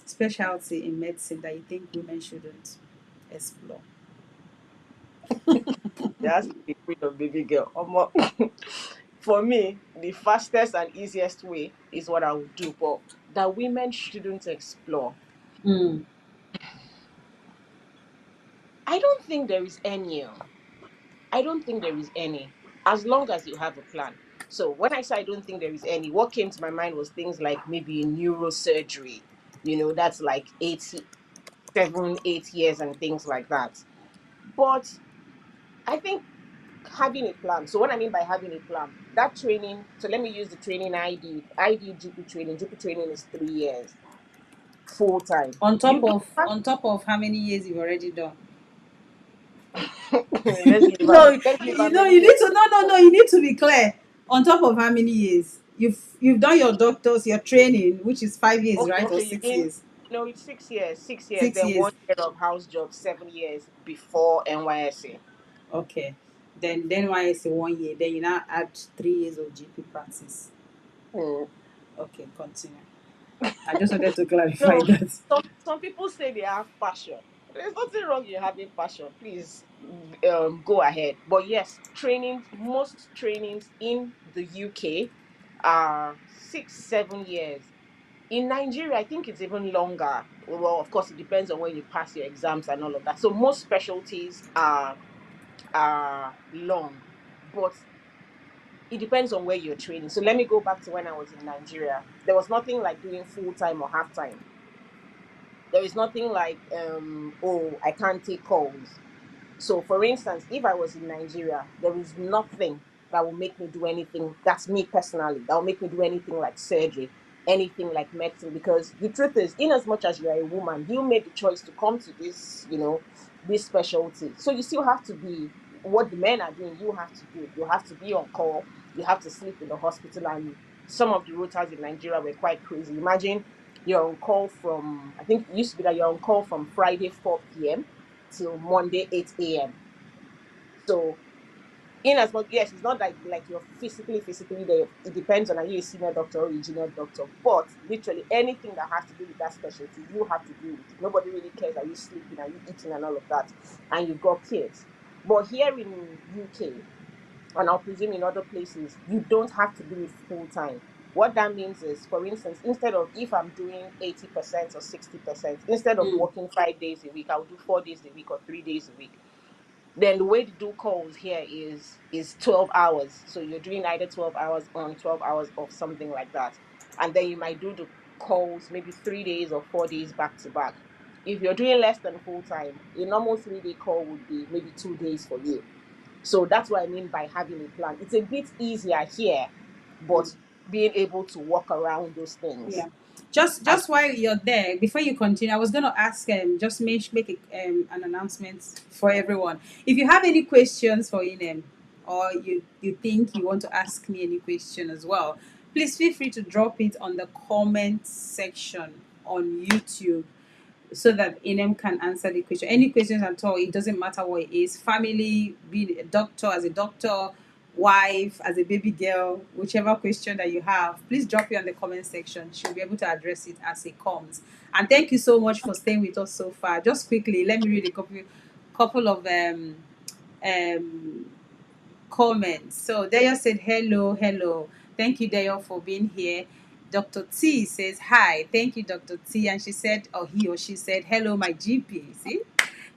specialty in medicine that you think women shouldn't explore? There has to be queen of baby girl. For me, the fastest and easiest way is what I would do, but that women shouldn't explore. Mm. I don't think there is any. I don't think there is any. As long as you have a plan. So when I say I don't think there is any, what came to my mind was things like maybe neurosurgery. That's like 7, 8 years and things like that. But I think having a plan. So what I mean by having a plan, that training. So let me use the training I did. I did GP training. GP training is 3 years full time. You don't have. On top of how many years you've already done? Let's No, leave how no, many you years. need to no, you need to be clear. On top of how many years? You've done your doctors, your training, which is 5 years, Okay, right? Or okay. You six mean years? no? It's 6 years. 6 years. 6 Then years. 1 year of house job. 7 years before NYSA. Okay. Then why is it 1 year? Then you now add 3 years of GP practice. Hmm. Okay, continue. I just wanted to clarify So that. some people say they have passion. There's nothing wrong in having passion. Please, go ahead. But yes, most trainings in the UK are 6, 7 years. In Nigeria, I think it's even longer. Well, of course, it depends on when you pass your exams and all of that. So most specialties are long, but it depends on where you're training. So let me go back to when I was in Nigeria. There was nothing like doing full time or half time. There is nothing like oh, I can't take calls. So for instance, if I was in Nigeria, there is nothing. that will make me do anything. That's me personally. That will make me do anything like surgery, anything like medicine. Because the truth is, in as much as you are a woman, you made the choice to come to this, this specialty. So you still have to be what the men are doing. You have to do it. You have to be on call. You have to sleep in the hospital. And some of the rotas in Nigeria were quite crazy. Imagine you're on call from, I think it used to be that you're on call from Friday 4 p.m. till Monday 8 a.m. So in as much, yes, it's not like you're physically there. It depends on are you a senior doctor or a junior doctor. But literally anything that has to do with that specialty, you have to deal with it. Nobody really cares, are you sleeping, are you eating, and all of that. And you've got kids. But here in UK, and I'll presume in other places, you don't have to do it full time. What that means is, for instance, instead of, if I'm doing 80% or 60%, instead of Mm. working 5 days a week, I'll do 4 days a week or 3 days a week. Then the way to do calls here is 12 hours. So you're doing either 12 hours on, 12 hours off, something like that. And then you might do the calls maybe 3 days or 4 days back to back. If you're doing less than full time, a normal 3 day call would be maybe 2 days for you. So that's what I mean by having a plan. It's a bit easier here, Mm. but being able to walk around those things. Yeah. Just And just while you're there, before you continue, I was gonna ask just an announcement for everyone. If you have any questions for Inem, or you think you want to ask me any question as well, please feel free to drop it on the comment section on YouTube, so that Inem can answer the question. Any questions at all, it doesn't matter what it is. Family, being a doctor, as a doctor, wife, as a baby girl, whichever question that you have, please drop it on the comment section. She'll be able to address it as it comes. And thank you so much for staying with us so far. Just quickly, let me read a couple of um comments. So Dayo said, hello, hello. Thank you, Dayo, for being here. Dr. T says, hi. Thank you, Dr. T. And she said, or he or she said, hello, my GP. See?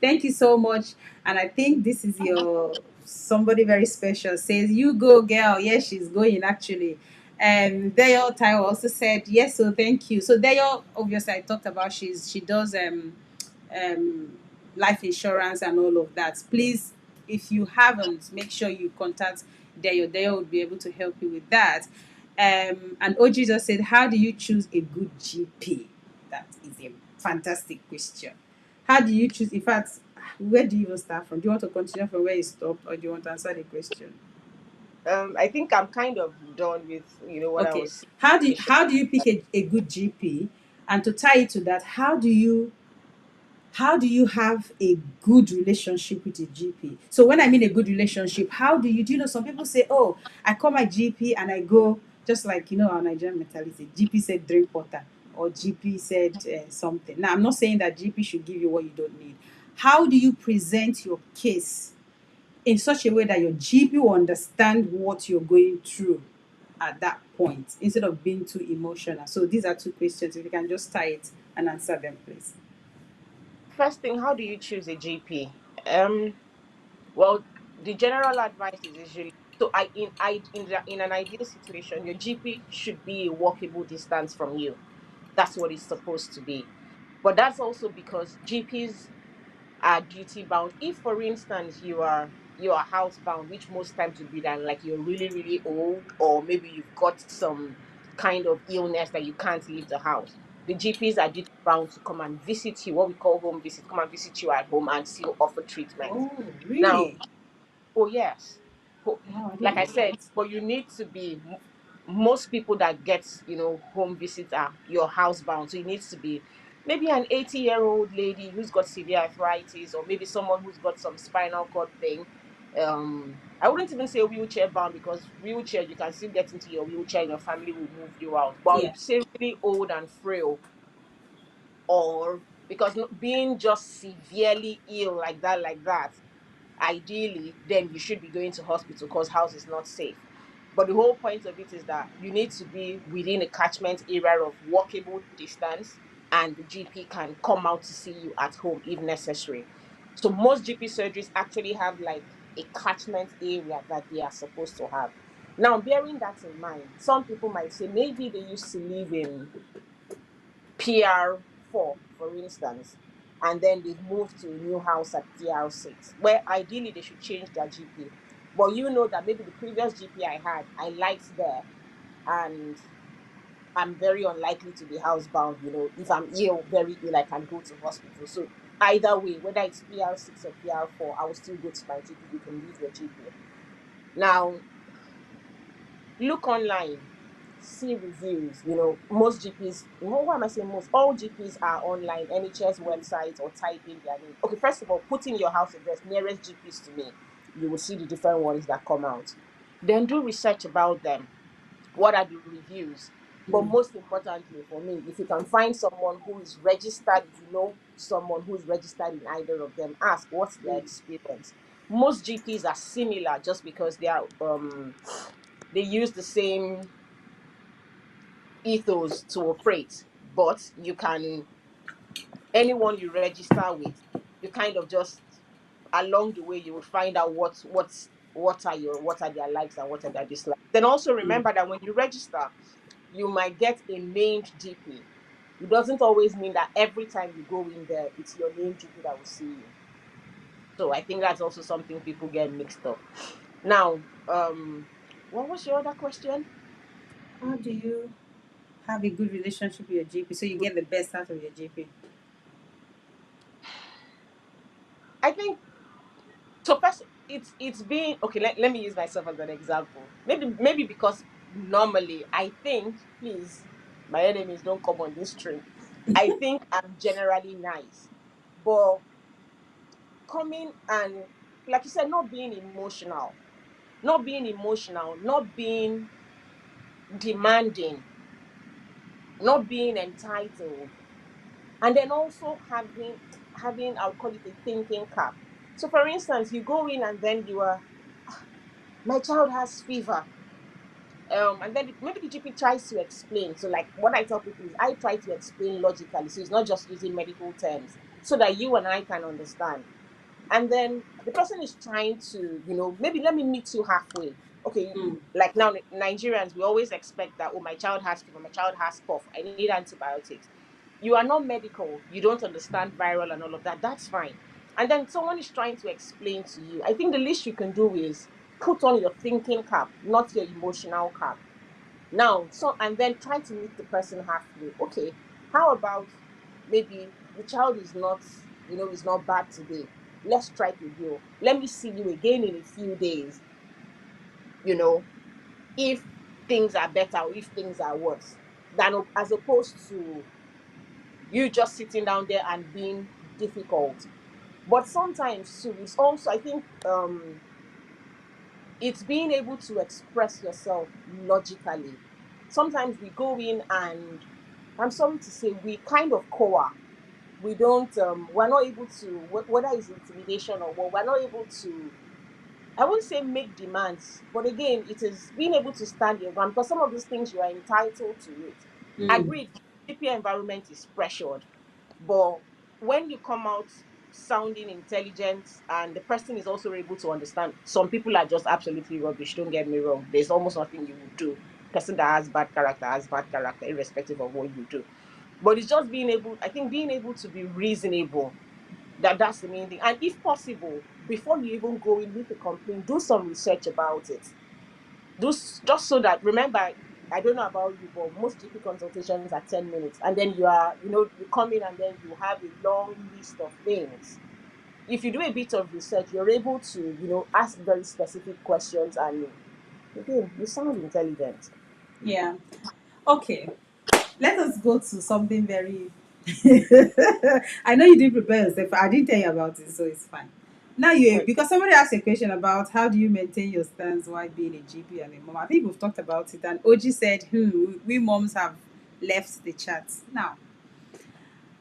Thank you so much. And I think this is your somebody very special. Says, you go, girl. Yes, she's going actually. Dayo Tayo also said, yes, so thank you. So Dayo, obviously, I talked about she does um, life insurance and all of that. Please, if you haven't, make sure you contact Dayo. Dayo would be able to help you with that. And OG just said, how do you choose a good GP? That is a fantastic question. How do you choose? In fact, where do you even start from? Do you want to continue from where you stopped, or do you want to answer the question? I think I'm kind of done with what I Okay. was How do you pick a good GP? And to tie it to that, how do you have a good relationship with a GP? So when I mean a good relationship, do you know some people say, oh, I call my GP and I go, just like our Nigerian mentality. GP said drink water, or GP said something. Now I'm not saying that GP should give you what you don't need. How do you present your case in such a way that your GP will understand what you're going through at that point, instead of being too emotional? So these are two questions. If you can just tie it and answer them, please. First thing, how do you choose a GP? Well, the general advice is usually, so in an ideal situation, your GP should be a walkable distance from you. That's what it's supposed to be. But that's also because GPs are duty bound. If, for instance, you are housebound, which most times would be that, like, you're really really old, or maybe you've got some kind of illness that you can't leave the house, the GPs are duty bound to come and visit you, what we call home visit, come and visit you at home and still offer treatment. Oh, Now, really? oh yes. Wow, I Like didn't I know said, that. but you need to be, most people that get, home visits are your housebound. So it needs to be maybe an 80-year-old lady who's got severe arthritis, or maybe someone who's got some spinal cord thing. I wouldn't even say wheelchair bound, because wheelchair, you can still get into your wheelchair and your family will move you out. But I Yeah. would say really old and frail, or because being just severely ill like that, ideally, then you should be going to hospital, because house is not safe. But the whole point of it is that you need to be within a catchment area of walkable distance, and the GP can come out to see you at home if necessary. So most GP surgeries actually have like a catchment area that they are supposed to have. Now, bearing that in mind, some people might say maybe they used to live in PR4, for instance, and then they've moved to a new house at PR6, where ideally they should change their GP. but you know that maybe the previous GP I had, I liked there, and I'm very unlikely to be housebound. If I'm ill, very ill, I can go to hospital. So either way, whether it's PR6 or PR4, I will still go to my GP. You can leave your GP. Now, look online, see reviews. Most GPs, why am I saying most? All GPs are online, NHS websites, or type in their name. Okay, first of all, put in your house address, nearest GPs to me. You will see the different ones that come out. Then do research about them. What are the reviews? But Mm, most importantly for me, if you can find someone who is registered, if you know someone who is registered in either of them, ask what's their mm, experience. Most GPs are similar just because they use the same ethos to operate. But you can, anyone you register with, you kind of just, along the way, you will find out what are their likes and what are their dislikes. Then also mm. remember that when you register, you might get a named GP. It doesn't always mean that every time you go in there, it's your named GP that will see you. So I think that's also something people get mixed up. Now, what was your other question? How do you have a good relationship with your GP so you get the best out of your GP? I think so. First, it's being okay. Let me use myself as an example. Maybe because normally I think, please, my enemies don't come on this stream. I think I'm generally nice, but coming and, like you said, not being demanding, not being entitled, and then also having, I'll call it a thinking cap. So for instance, you go in and then you are, my child has fever. And then maybe the GP tries to explain. So like what I tell people is I try to explain logically. So it's not just using medical terms so that you and I can understand. And then the person is trying to, maybe let me meet you halfway. Okay, Mm, like now Nigerians, we always expect that, oh, my child has fever, my child has cough, I need antibiotics. You are not medical, you don't understand viral and all of that. That's fine. And then someone is trying to explain to you. I think the least you can do is put on your thinking cap, not your emotional cap. Now, so, and then try to meet the person halfway. Okay, how about maybe the child is not bad today. Let's try to heal. Let me see you again in a few days, you know, if things are better or if things are worse, than as opposed to you just sitting down there and being difficult. But sometimes too, it's also, I think, it's being able to express yourself logically. Sometimes we go in and, I'm sorry to say, we kind of cower. We don't, we're not able to, whether it's intimidation or what, we're not able to, I won't say make demands, but again, it is being able to stand your ground because some of these things you are entitled to it. mm. Agreed, GP environment is pressured, but when you come out sounding intelligent and the person is also able to understand, some people are just absolutely rubbish. Don't get me wrong. There's almost nothing you would do. Person that has bad character, irrespective of what you do. But it's just being able, I think, being able to be reasonable, that's the main thing. And if possible, before you even go in with a complaint, do some research about it. Just so that, remember, I don't know about you, but most GP consultations are 10 minutes. And then you come in and then you have a long list of things. If you do a bit of research, you're able to, ask very specific questions, and again, you sound intelligent. Yeah. Okay. Let us go to something very. I know you didn't prepare yourself. I didn't tell you about it, so it's fine. Now you, Okay. because somebody asked a question about how do you maintain your stance while being a GP and a mom. I think we've talked about it, and OG said, we moms have left the chat." Now,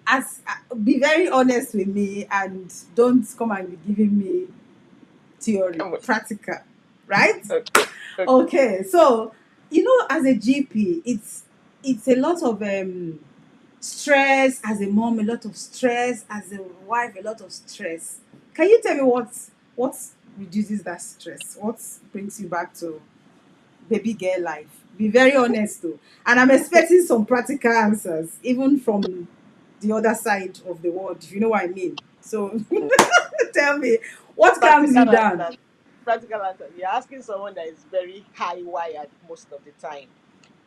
as be very honest with me, and don't come and be giving me theory, I'm with- practical, right? Okay. Okay. Okay, so as a GP, it's a lot of stress as a mom, a lot of stress as a wife, a lot of stress. Can you tell me what reduces that stress? What brings you back to baby girl life? Be very honest though, and I'm expecting some practical answers, even from the other side of the world. If you know what I mean. So tell me what calms Practical you down. answers. Practical answer. You're asking someone that is very high wired most of the time.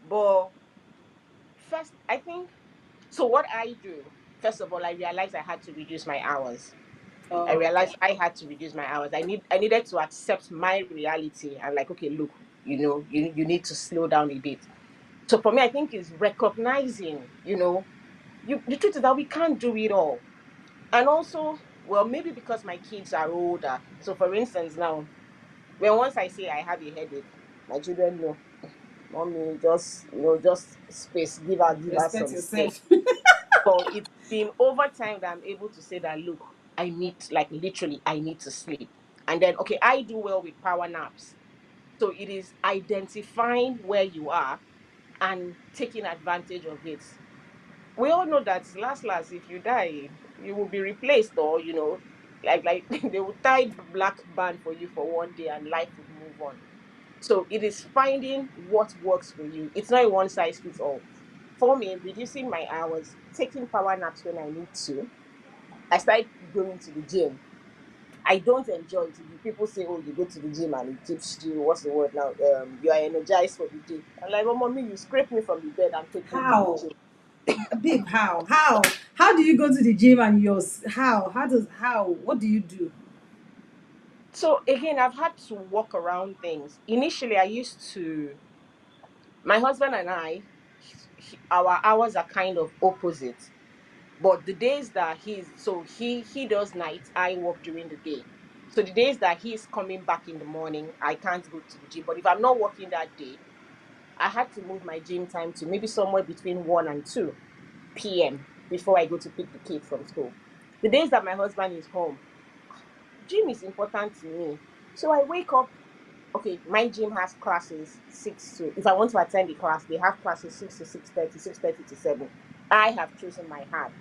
But first, I think so. What I do, first of all, I realized I had to reduce my hours. I Oh, okay. realized I had to reduce my hours. I needed to accept my reality and like, okay, look, you need to slow down a bit. So for me, I think is recognizing, the truth is that we can't do it all. And also, well, maybe because my kids are older. So for instance, now when once I say I have a headache, my children know, mommy, just space, give her Respect some space. yourself. But it's been over time that I'm able to say that, look, I need, like, literally, I need to sleep. And then, okay, I do well with power naps. So it is identifying where you are and taking advantage of it. We all know that last, if you die, you will be replaced, or, like they will tie black band for you for one day and life would move on. So it is finding what works for you. It's not a one size fits all. For me, reducing my hours, taking power naps when I need to. I started going to the gym. I don't enjoy it. People say, "Oh, you go to the gym and it keeps you. What's the word now? You are energized for the day." I'm like, "Oh, mommy, you scrape me from the bed and take me to the How? gym." Babe, how do you go to the gym and how what do you do? So again, I've had to walk around things. Initially, I used to. My husband and I, our hours are kind of opposite. But the days that he does night, I work during the day. So the days that he's coming back in the morning, I can't go to the gym. But if I'm not working that day, I had to move my gym time to maybe somewhere between 1 and 2 p.m. before I go to pick the kid from school. The days that my husband is home, gym is important to me. So I wake up. Okay, my gym has classes 6 to, if I want to attend the class, they have classes 6 to 6:30, 6:30 to 7. I have chosen my hard.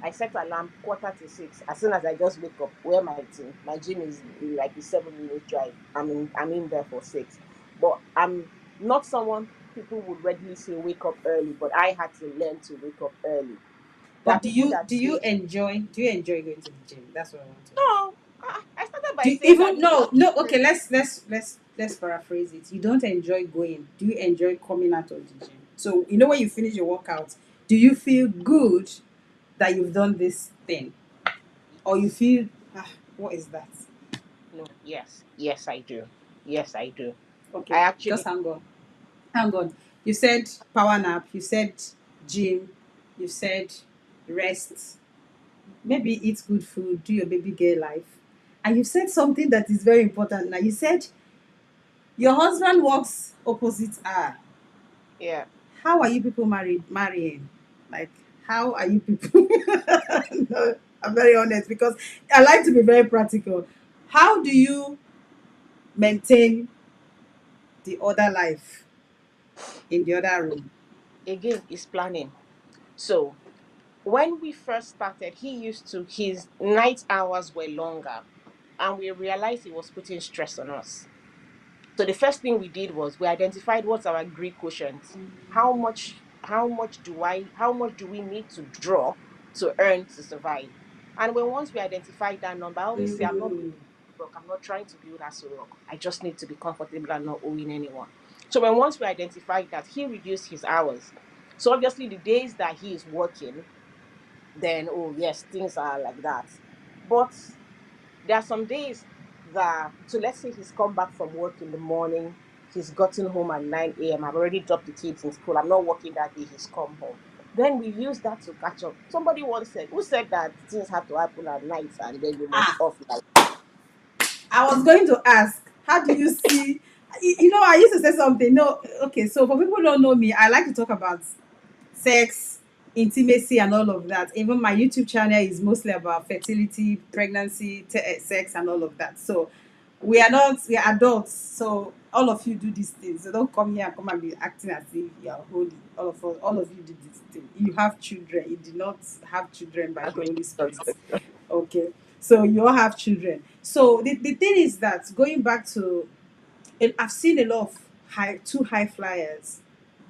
I set alarm 5:45. As soon as I just wake up, where my team, my gym is like a 7 minute drive. I'm in there for 6. But I'm not someone people would readily say wake up early, but I had to learn to wake up early. There But are people that say, do you enjoy going to the gym? That's what I want to know. no, I started by Do you saying that even look, no, okay, let's paraphrase it. You don't enjoy going. Do you enjoy coming out of the gym? So when you finish your workout, do you feel good that you've done this thing? Or you yes, feel what is that? no, yes, I do. Yes, I do. I Okay, just actually, hang on. Hang on. You said power nap, you said gym, you said rest, maybe eat good food, do your baby girl life. And you said something that is very important now. You said your husband works opposite her. yeah. How are you people marrying? Like, how are you people? No, I'm very honest because I like to be very practical. How do you maintain the other life in the other room? Again, is planning. So when we first started, his night hours were longer, and we realized he was putting stress on us. So the first thing we did was we identified what's our Greek quotient. How much do we need to draw to earn to survive? And when once we identified that number, I always say I'm not Mm. building rock, I'm not trying to build as a rock. I just need to be comfortable and not owing anyone. So when once we identified that, he reduced his hours. So obviously the days that he is working, then oh yes, things are like that. But there are some days that, so let's say he's come back from work in the morning, he's gotten home at 9 a.m. I've already dropped the kids in school. I'm not working that day, he's come home. Then we use that to catch up. Somebody once said, who said that things have to happen at night and then you must Ah, off like, I was going to ask, how do you see? I used to say something. No, okay. So for people who don't know me, I like to talk about sex, intimacy, and all of that. Even my YouTube channel is mostly about fertility, pregnancy, sex, and all of that. So we are adults. So all of you do these things. So don't come here and come and be acting as if you are holy. All of you do this thing. You have children. You did not have children by the Holy Spirit. Okay. So you all have children. So the thing is that going back to, I've seen a lot of two high flyers,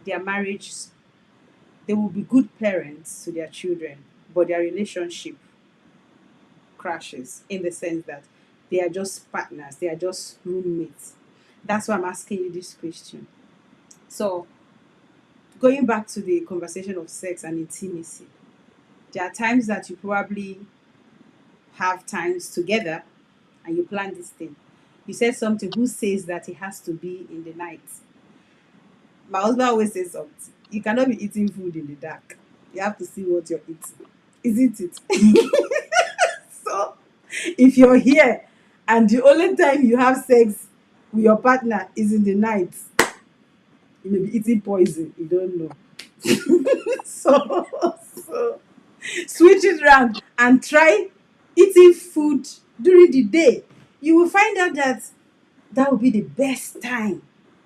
their marriage, they will be good parents to their children, but their relationship crashes in the sense that they are just partners, they are just roommates. That's why I'm asking you this question. So, going back to the conversation of sex and intimacy, there are times that you probably have times together and you plan this thing. You said something, who says that it has to be in the night? My husband always says something. You cannot be eating food in the dark. You have to see what you're eating. Isn't it? So if you're here and the only time you have sex with your partner is in the night, you may be eating poison. You don't know. so, so switch it around and try eating food during the day. You will find out that that will be the best time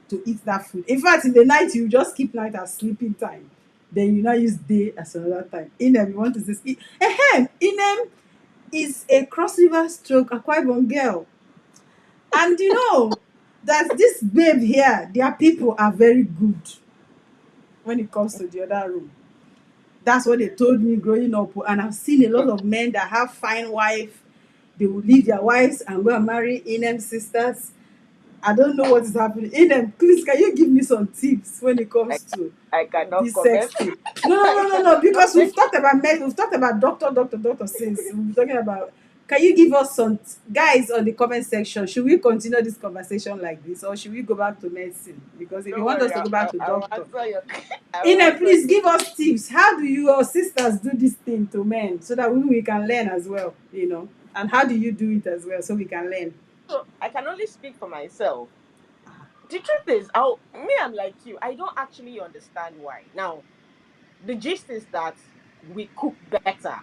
to eat that food. In fact, in the night, you just keep night as sleeping time. Then you now use day as another time. Inem, you want to say, Inem is a cross river stroke Akwa Ibom girl. And you know that this babe here, their people are very good when it comes to the other room. That's what they told me growing up. And I've seen a lot of men that have fine wife. They will leave their wives and go and marry Inem sisters. I don't know what is happening. Inem, please, can you give me some tips when it I, comes to I cannot this sex comment. thing? No, no, I no, no, no. cannot Because comment. we've talked about men, we've talked about doctor since we're talking about. Can you give us some guys on the comment section? Should we continue this conversation like this, or should we go back to medicine? Because if you Don't want us worry, to go back to I will doctor, answer your. I will Ine, answer please your. give us tips. How do you or sisters do this thing to men so that we can learn as well, you know? And how do you do it as well so we can learn? So I can only speak for myself. The truth is, I'm like you. I don't actually understand why. Now, the gist is that we cook better.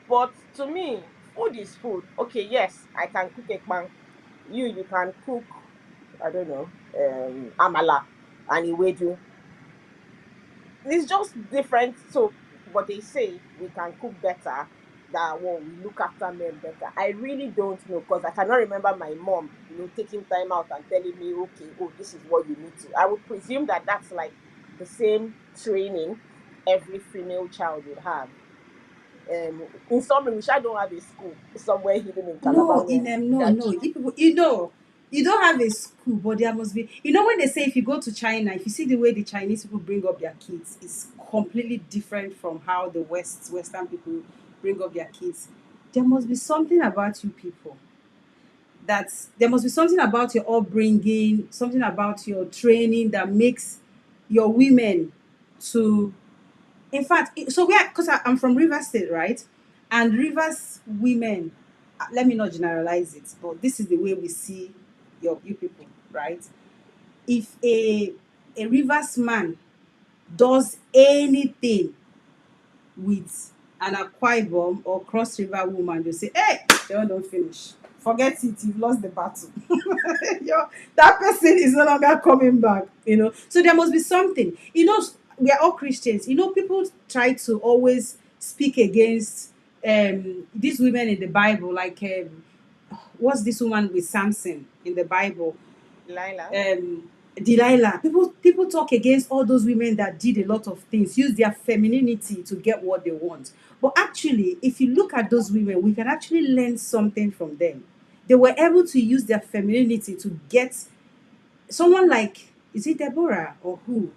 But to me, food is food. Okay, yes, I can cook a pan. You can cook, I don't know, amala and iwedu. It's just different. So, but they say we can cook better. That well, we look after men better. I really don't know because I cannot remember my mom, taking time out and telling me, okay, oh, this is what you need to. I would presume that that's like the same training every female child would have. In summary, which I don't have a school somewhere hidden in Calabar No, where in no, that no. If people, you know, you don't have a school, but there must be. You know, when they say if you go to China, if you see the way the Chinese people bring up their kids, it's completely different from how the Western people bring up their kids. There must be something about you people that there must be something about your upbringing, something about your training that makes your women to in fact, so we are because I'm from Rivers State, right? And Rivers women, let me not generalize it, but this is the way we see you people, right? If a Rivers man does anything with an Akwa Ibom or Cross River woman, they say, hey, they don't finish. Forget it, you've lost the battle. That person is no longer coming back, you know. So there must be something. You know, we are all Christians. You know, people try to always speak against these women in the Bible, like what's this woman with Samson in the Bible? Lila. Delilah. People talk against all those women that did a lot of things, use their femininity to get what they want. But actually, if you look at those women, we can actually learn something from them. They were able to use their femininity to get someone like, is it Deborah or who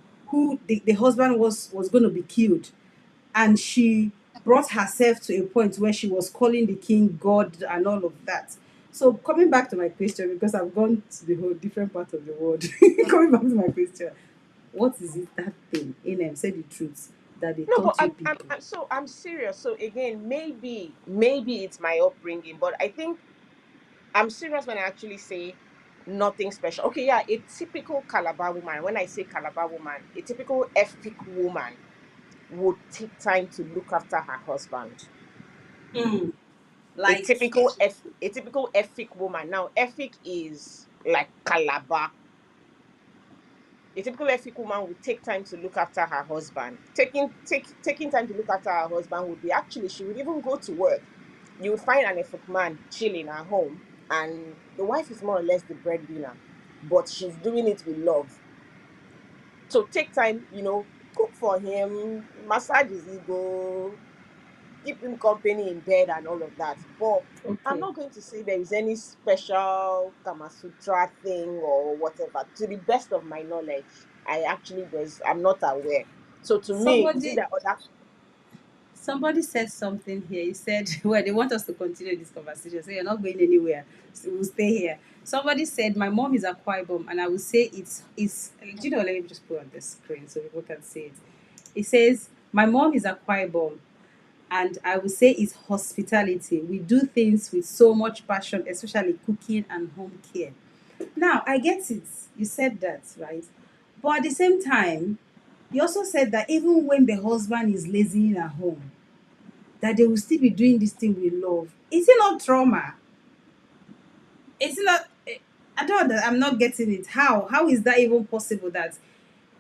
the husband was going to be killed, and she brought herself to a point where she was calling the king God and all of that. So coming back to my question, because I've gone to the whole different part of the world. Coming back to my question, what is it that thing Inem said the truth that they No, but taught you people? I'm serious. So again, maybe it's my upbringing, but I think I'm serious when I actually say nothing special. Okay, yeah, a typical Calabar woman. When I say Calabar woman, a typical epic woman would take time to look after her husband. Mm, A like typical a typical epic woman. Now, epic is like Calabar. A typical Efik woman would take time to look after her husband. Taking time to look after her husband would be actually she would even go to work. You would find an Efik man chilling at home, and the wife is more or less the breadwinner, but she's doing it with love. So take time, cook for him, massage his ego, keep him company in bed and all of that. But I'm Okay. not going to say there is any special Kama Sutra thing or whatever. To the best of my knowledge, I'm not aware. So to me, is it Somebody that other? somebody said something here. He said, well, they want us to continue this conversation, so you're not going anywhere. So we'll stay here. Somebody said, my mom is a Bomb, and I would say it's do you know, let me just put on the screen so people can see it. It says, my mom is a Bomb, and I would say it's hospitality. We do things with so much passion, especially cooking and home care. Now, I get it. You said that, right? But at the same time, you also said that even when the husband is lazy at home, that they will still be doing this thing with love. Is it not trauma? Is it not? I don't. I'm not getting it. How? How is that even possible? That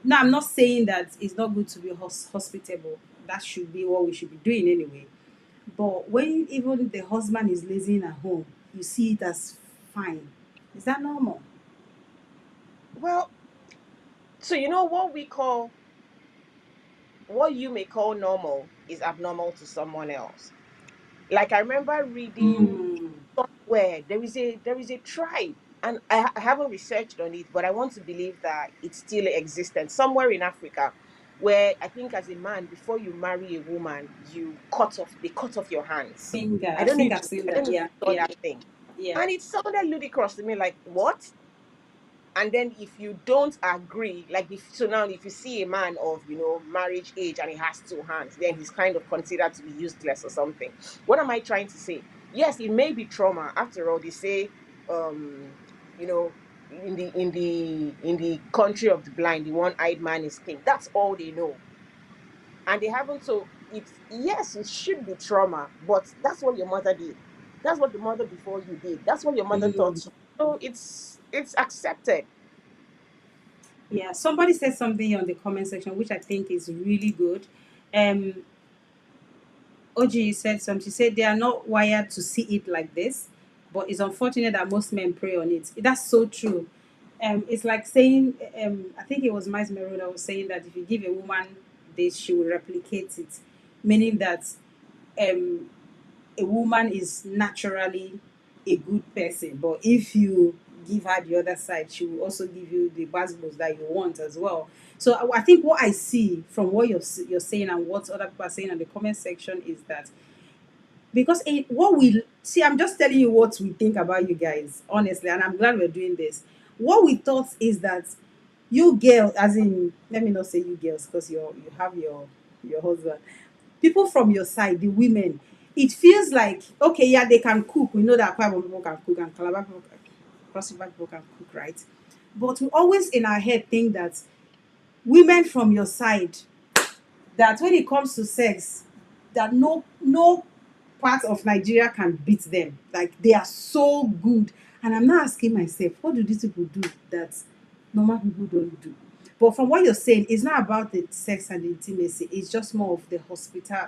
no, I'm not saying that it's not good to be hospitable. That should be what we should be doing anyway. But when even the husband is lazy at home, you see it as fine. Is that normal? Well, so you know what you may call normal is abnormal to someone else. Like I remember reading Mm, somewhere there is a tribe, and I haven't researched on it, but I want to believe that it's still existent somewhere in Africa, where I think as a man, before you marry a woman, they cut off your hands. finger. I I don't know think if I've seen I don't that. know if Yeah, you saw yeah, that thing, yeah. and it sounded ludicrous to me. Like what? And then if you don't agree, like if so now if you see a man of marriage age and he has two hands, then he's kind of considered to be useless or something. What am I trying to say? Yes, it may be trauma. After all, they say you know in the country of the blind, the one-eyed man is king. That's all they know. And they haven't. So it's, yes, it should be trauma, but that's what your mother did. That's what the mother before you did. That's what your mother Mm, taught you. So it's accepted. yeah. Somebody said something on the comment section which I think is really good. Um, OG said something. She said they are not wired to see it like this, but it's unfortunate that most men prey on it. That's so true. It's like saying, I think it was Miles Merrow that was saying that if you give a woman this, she will replicate it, meaning that um, a woman is naturally a good person, but if you give her the other side, she will also give you the basketballs that you want as well. So I think what I see from what you're saying and what other people are saying in the comment section is that because what we see, I'm just telling you what we think about you guys, honestly, and I'm glad we're doing this. What we thought is that you girls, as in, let me not say you girls because you have your husband, people from your side, the women, it feels like okay, yeah, they can cook. We know that quite a people can cook and Calabar people, Cross River people can cook, right? But we always in our head think that women from your side, that when it comes to sex, that no part of Nigeria can beat them. Like they are so good. And I'm not asking myself, what do these people do that normal people don't do? But from what you're saying, it's not about the sex and the intimacy. It's just more of the hospital.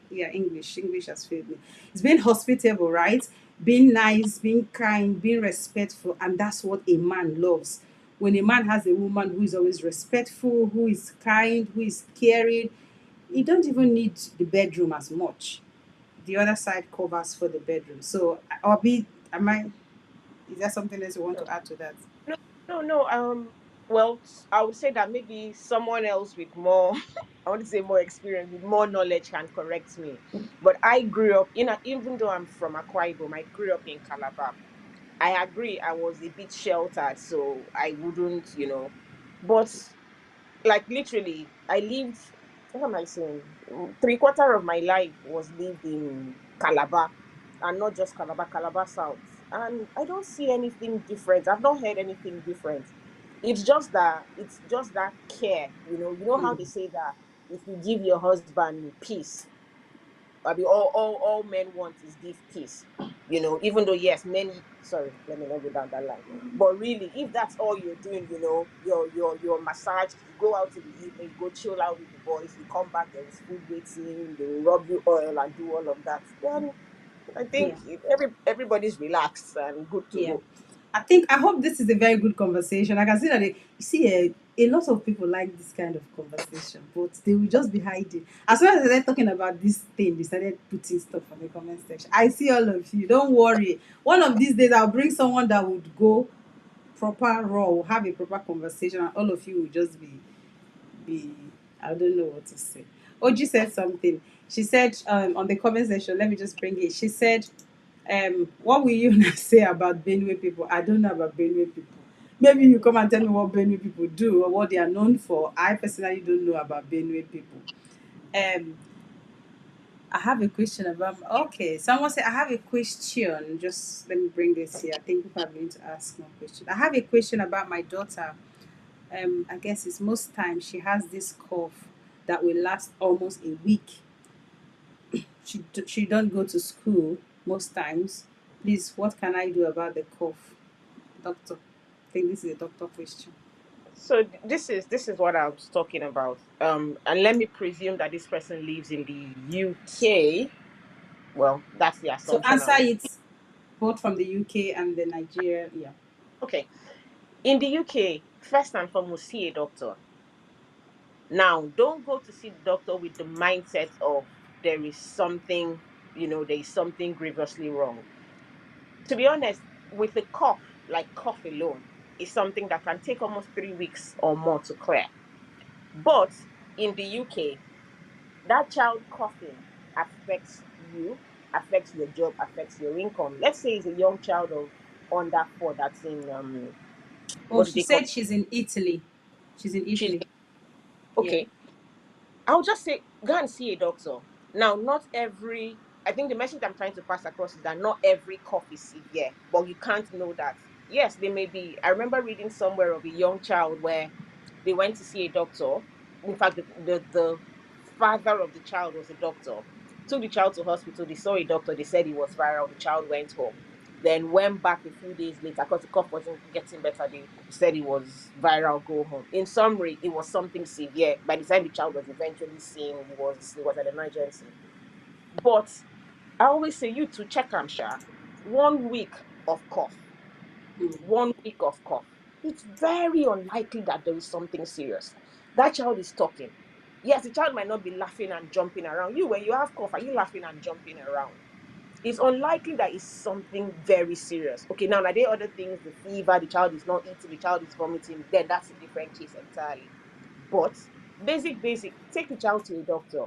Yeah, English has failed me. It's being hospitable, right? Being nice, being kind, being respectful, and that's what a man loves. When a man has a woman who is always respectful, who is kind, who is caring, you don't even need the bedroom as much. The other side covers for the bedroom. So, I'll be, am I, is there something else you want to add to that? No, no, no. Well, I would say that maybe someone else with more, I want to say more experience, with more knowledge can correct me. But I grew up even though I'm from Akwa Ibom, I grew up in Calabar. I agree, I was a bit sheltered, so I wouldn't, but like literally I lived, what am I saying, three-quarter of my life was lived in Calabar, and not just Calabar South, and I don't see anything different. I've not heard anything different. It's just that care, you know how they Mm. say that if you give your husband peace, I mean, all men want is give peace. Even though yes, many. Sorry, let me not go down that line. But really, if that's all you're doing, your massage, you go out in the evening, you go chill out with the boys, you come back, there is food waiting, they will rub you oil and do all of that. Then I think Yeah. everybody's relaxed and good to Yeah. go. I hope this is a very good conversation. I can see that you see, a lot of people like this kind of conversation, but they will just be hiding. As soon as they started talking about this thing, they started putting stuff on the comment section. I see all of you. Don't worry. One of these days, I'll bring someone that would go proper raw. We'll have a proper conversation, and all of you will just be. I don't know what to say. Oji said something. She said on the comment section. Let me just bring it. She said, "What will you now say about Benue people? I don't know about Benue people. Maybe you come and tell me what Benue people do or what they are known for. I personally don't know about Benue people." Um, I have a question about. Okay, someone said I have a question. Just let me bring this here. I think people are going to ask more questions. I have a question about my daughter. I guess it's most times she has this cough that will last almost a week. She don't go to school most times. Please, what can I do about the cough, doctor? I think this is a doctor question. So this is what I was talking about. And let me presume that this person lives in the UK. Well, that's the So assumption. answer it both from the UK and the Nigeria. Yeah. Okay. In the UK, first and foremost, see a doctor. Now, don't go to see the doctor with the mindset of there is something, there is something grievously wrong. To be honest, with a cough, like cough alone, is something that can take almost 3 weeks or more to clear. But in the UK, that child coughing affects you, affects your job, affects your income. Let's say it's a young child of under 4 that's in Oh, what do she they call said she's in Italy. She's in she's Italy. Yeah. okay. I'll just say go and see a doctor. Now, not every I think the message I'm trying to pass across is that not every cough is severe, but you can't know that. Yes, they may be. I remember reading somewhere of a young child where they went to see a doctor. In fact, the father of the child was a doctor. Took the child to hospital. They saw a doctor. They said it was viral. The child went home. Then went back a few days later because the cough wasn't getting better. They said it was viral. Go home. In summary, it was something severe. By the time the child was eventually seen, it was an emergency. But I always say you to check Amsha. 1 week of cough. Mm. 1 week of cough. It's very unlikely that there is something serious. That child is talking. Yes, the child might not be laughing and jumping around. You, when you have cough, are you laughing and jumping around? It's unlikely that it's something very serious. Okay, now are there other things, the fever, the child is not eating, the child is vomiting, then that's a different case entirely. But basic, take the child to a doctor.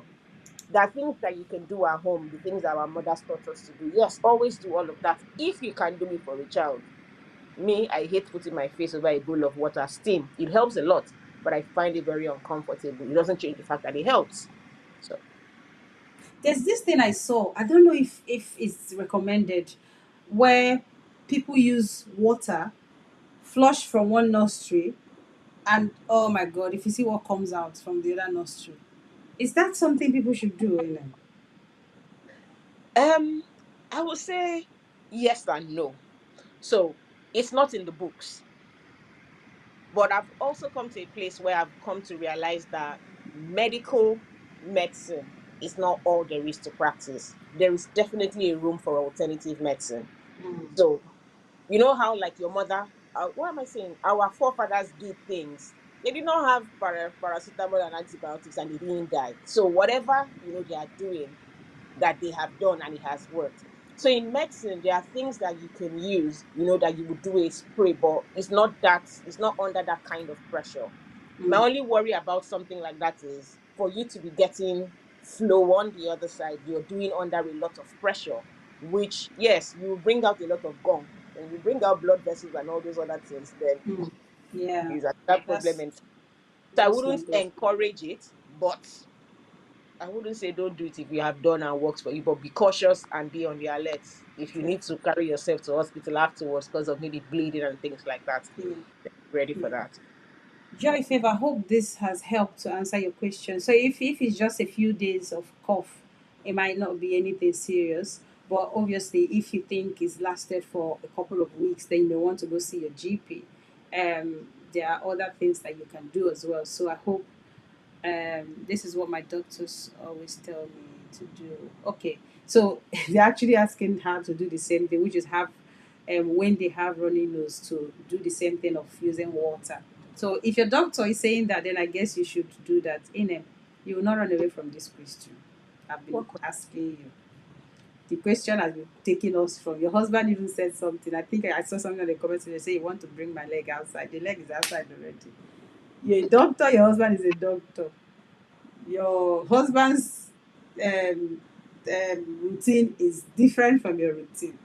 There are things that you can do at home, the things that our mothers taught us to do. Yes, always do all of that if you can do it for a child. Me, I hate putting my face over a bowl of water. Steam, it helps a lot, but I find it very uncomfortable. It doesn't change the fact that it helps. So, There's this thing I saw. I don't know if it's recommended, where people use water flush from one nostril, and oh my god, if you see what comes out from the other nostril, is that something people should do? um, I would say yes and no. So, it's not in the books, but I've also come to a place where I've come to realize that medical medicine is not all there is to practice. There is definitely a room for alternative medicine. Mm, So, you know how, like your mother, what am I saying? Our forefathers did things. They did not have paracetamol and antibiotics, and they didn't die. So whatever they are doing, that they have done, and it has worked. So in medicine, there are things that you can use, that you would do a spray, but it's not under that kind of pressure. My mm, only worry about something like that is for you to be getting flow on the other side, you're doing under a lot of pressure, which, yes, you bring out a lot of gunk. When you bring out blood vessels and all those other things, then mm. Yeah, is another problem. that's And so I just wouldn't not good. encourage it, but I wouldn't say don't do it if you have done and works for you, but be cautious and be on the alert. If you Yeah, need to carry yourself to hospital afterwards because of maybe bleeding and things like that, yeah, ready for yeah. that. Joy Favor, I hope this has helped to answer your question. So if it's just a few days of cough, it might not be anything serious. But obviously, if you think it's lasted for a couple of weeks, then you may want to go see your GP. There are other things that you can do as well. So I hope this is what my doctors always tell me to do. Okay, so they're actually asking her to do the same thing, which is have when they have runny nose to do the same thing of using water. So if your doctor is saying that, then I guess you should do that. Inem, you will not run away from this question. I've been What que- asking you. The question has been taking us from your husband even said something. I think I saw something on the comments and they say you want to bring my leg outside. The leg is outside already. You're a doctor, your husband is a doctor. Your husband's um, routine is different from your routine.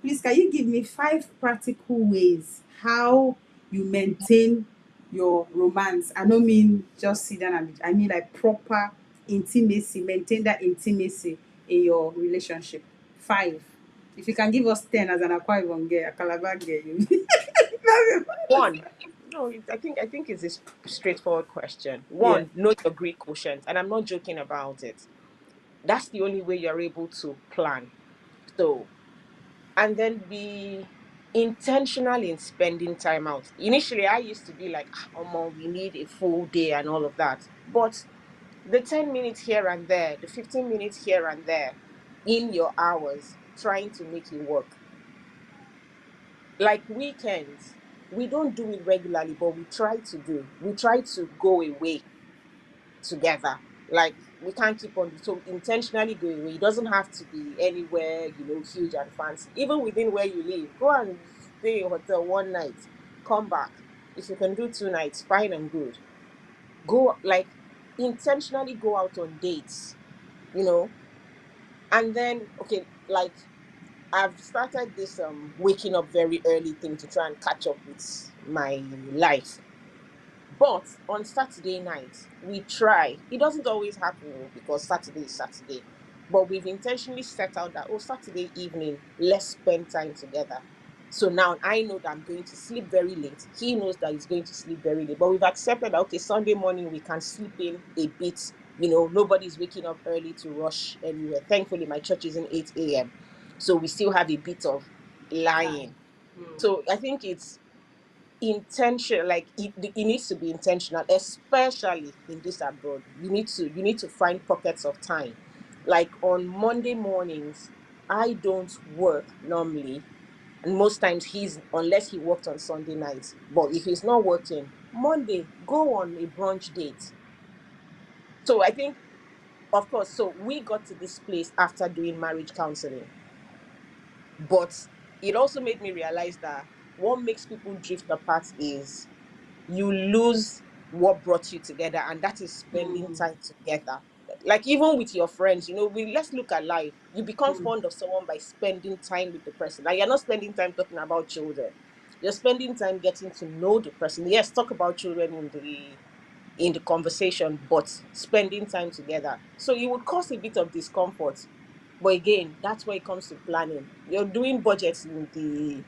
Please, can you give me 5 practical ways how you maintain your romance? I don't mean just sit down and I mean like proper intimacy, maintain that intimacy in your relationship. 5. If you can give us 10 as an Akwa Ibom girl, a Calabar girl, you One. No, I think it's this straightforward question. yeah. One, know your Greek quotient, and I'm not joking about it. That's the only way you're able to plan. So, and then be intentional in spending time out. Initially, I used to be like, Omo, we need a full day and all of that. But the 10 minutes here and there, the 15 minutes here and there in your hours, trying to make it work. Like weekends, we don't do it regularly, but we try to do. We try to go away together. Like we can't keep on so intentionally go away. It doesn't have to be anywhere, huge and fancy. Even within where you live, go and stay in a hotel one night, come back. If you can do 2 nights, fine and good. Go like intentionally go out on dates, you know, and then okay, like I've started this waking up very early thing to try and catch up with my life. But on Saturday night, we try. It doesn't always happen because Saturday is Saturday. But we've intentionally set out that, oh, Saturday evening, let's spend time together. So now I know that I'm going to sleep very late. He knows that he's going to sleep very late. But we've accepted that, okay, Sunday morning we can sleep in a bit. Nobody's waking up early to rush anywhere. Thankfully, my church is in 8 a.m. So we still have a bit of Time. lying. Mm. So I think it's intention like it needs to be intentional, especially in this abroad. You need to find pockets of time. Like on Monday mornings, I don't work normally, and most times he's unless he worked on Sunday nights. But if he's not working Monday, go on a brunch date. So I think, of course, so we got to this place after doing marriage counseling, but it also made me realize that what makes people drift apart is you lose what brought you together, and that is spending Mm. time together. Like even with your friends, let's look at life. You become Mm. fond of someone by spending time with the person. Like you're not spending time talking about children. You're spending time getting to know the person. Yes, talk about children in the conversation, but spending time together. So it would cause a bit of discomfort. But again, that's where it comes to planning. You're doing budgets in the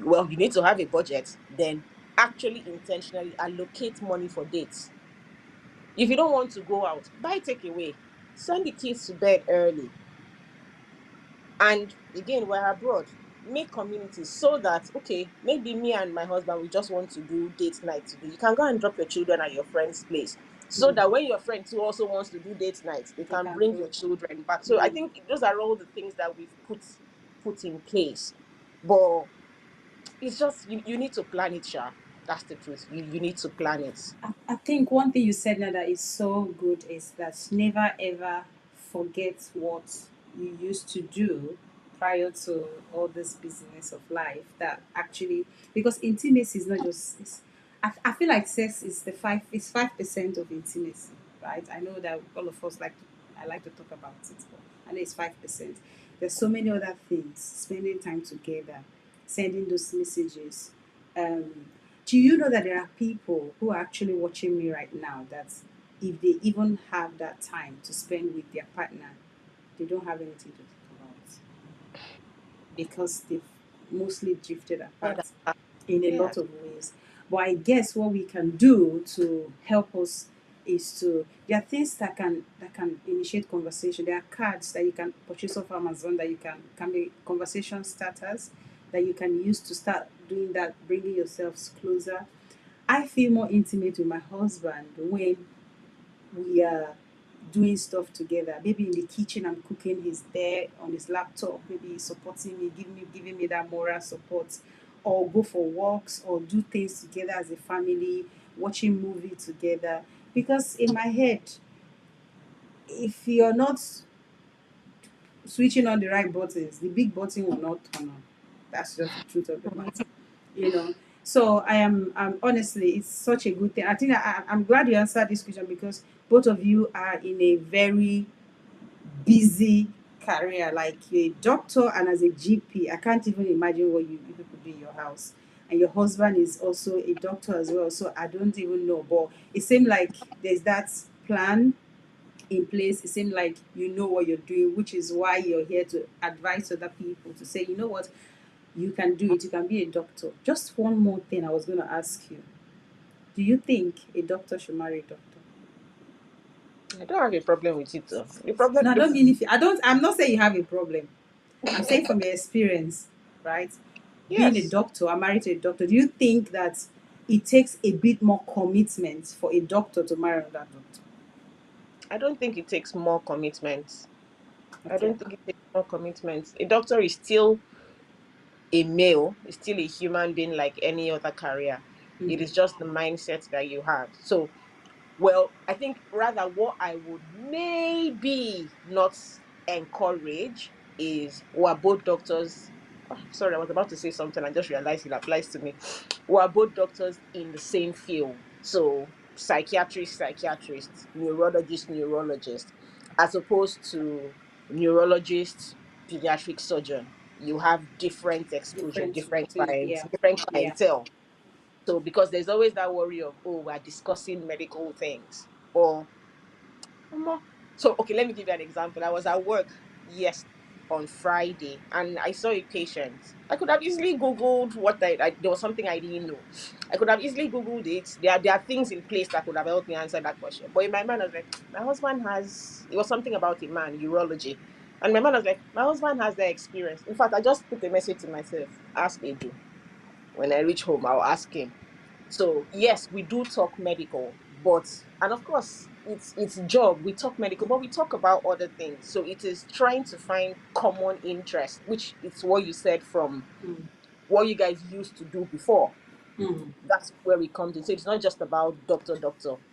well, you need to have a budget, then actually intentionally allocate money for dates. If you don't want to go out, buy takeaway, send the kids to bed early. And again, we're abroad. Make communities so that okay, maybe me and my husband we just want to do date night today. You can go and drop your children at your friend's place. So Mm. that when your friend too also wants to do date night, they They can can bring go. your children back. So I Mm. think those are all the things that we've put in place. But it's just you need to plan it, Sha. That's the truth. You need to plan it. I think one thing you said now that is so good is that never ever forget what you used to do prior to all this business of life. That actually, because intimacy is not just. I feel like sex is the 5% of intimacy, right? I know that all of us I like to talk about it, but I know it's 5%. There's so many other things. Spending time together, sending those messages. Um, do you know that there are people who are actually watching me right now that if they even have that time to spend with their partner, they don't have anything to talk about because they've mostly drifted Yeah, apart in a yeah. lot of ways. But I guess what we can do to help us is to there are things that can initiate conversation. There are cards that you can purchase off Amazon that you can be conversation starters that you can use to start doing that, bringing yourselves closer. I feel more intimate with my husband when we are doing stuff together. Maybe in the kitchen, I'm cooking, he's there on his laptop, maybe he's supporting me, giving me that moral support. or go for walks or do things together as a family, watching movie together. Because in my head, if you're not switching on the right buttons, the big button will not turn on. That's just the truth of the matter, you know. So I am honestly, it's such a good thing. I think I'm glad you answered this question because both of you are in a very busy career. Like you're a doctor and as a GP, I can't even imagine what you people do in your house. And your husband is also a doctor as well. So I don't even know. But it seemed like there's that plan in place. It seems like you know what you're doing, which is why you're here to advise other people to say, you know what, you can do it. You can be a doctor. Just one more thing I was going to ask you. Do you think a doctor should marry a doctor? I don't have a problem with it. Though. The No, problem, I don't mean if you, I don't. I'm not saying you have a problem. I'm saying from your experience, right? Being a yes, doctor, I'm married to a doctor. Do you think that it takes a bit more commitment for a doctor to marry another doctor? I don't think it takes more commitment. I Okay. don't think it takes more commitment. A doctor is still a male, is still a human being like any other career. It Mm-hmm. is just the mindset that you have. So, well, I think rather what I would maybe not encourage is we're both doctors. Oh, sorry, I was about to say something. I just realized it applies to me. We're both doctors in the same field. So, psychiatrist, neurologist, neurologist, as opposed to neurologist, pediatric surgeon. You have different exposure, Different different thing. clients, Yeah. different Yeah. clientele. So because there's always that worry of, oh, we're discussing medical things. Or Omo. So okay, let me give you an example. I was at work yes on Friday and I saw a patient. I could have easily Googled what there was something I didn't know. I could have easily Googled it. There are things in place that could have helped me answer that question. But in my mind, I was like, my husband has it was something about a man, urology. And my man was like, my husband has the experience. In fact, I just put a message to myself, ask Edu. When I reach home, I'll ask him. So yes, we do talk medical, but and of course it's job. We talk medical, but we talk about other things. So it is trying to find common interest, which is what you said from Mm. what you guys used to do before. Mm. That's where it comes in. So it's not just about doctor.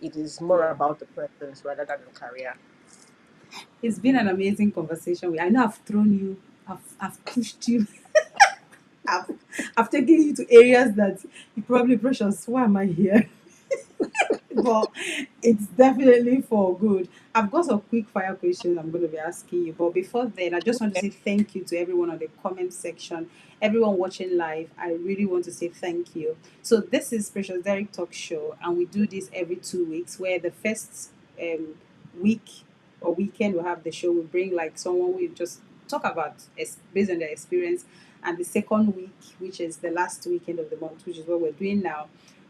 It is more Yeah. about the presence rather than the career. It's been an amazing conversation. I know I've thrown you, I've pushed you, I've, I've taken you to areas that you probably precious. Why am I here? But it's definitely for good. I've got some quick fire questions I'm going to be asking you. But before then, I just want to say thank you to everyone on the comment section, everyone watching live. I really want to say thank you. So, this is Precious Derrick Talk Show, and we do this every 2 weeks where the first um, week or weekend we have the show, we bring like someone we just talk about based on their experience. And the second week, which is the last weekend of the month, which is what we're doing now,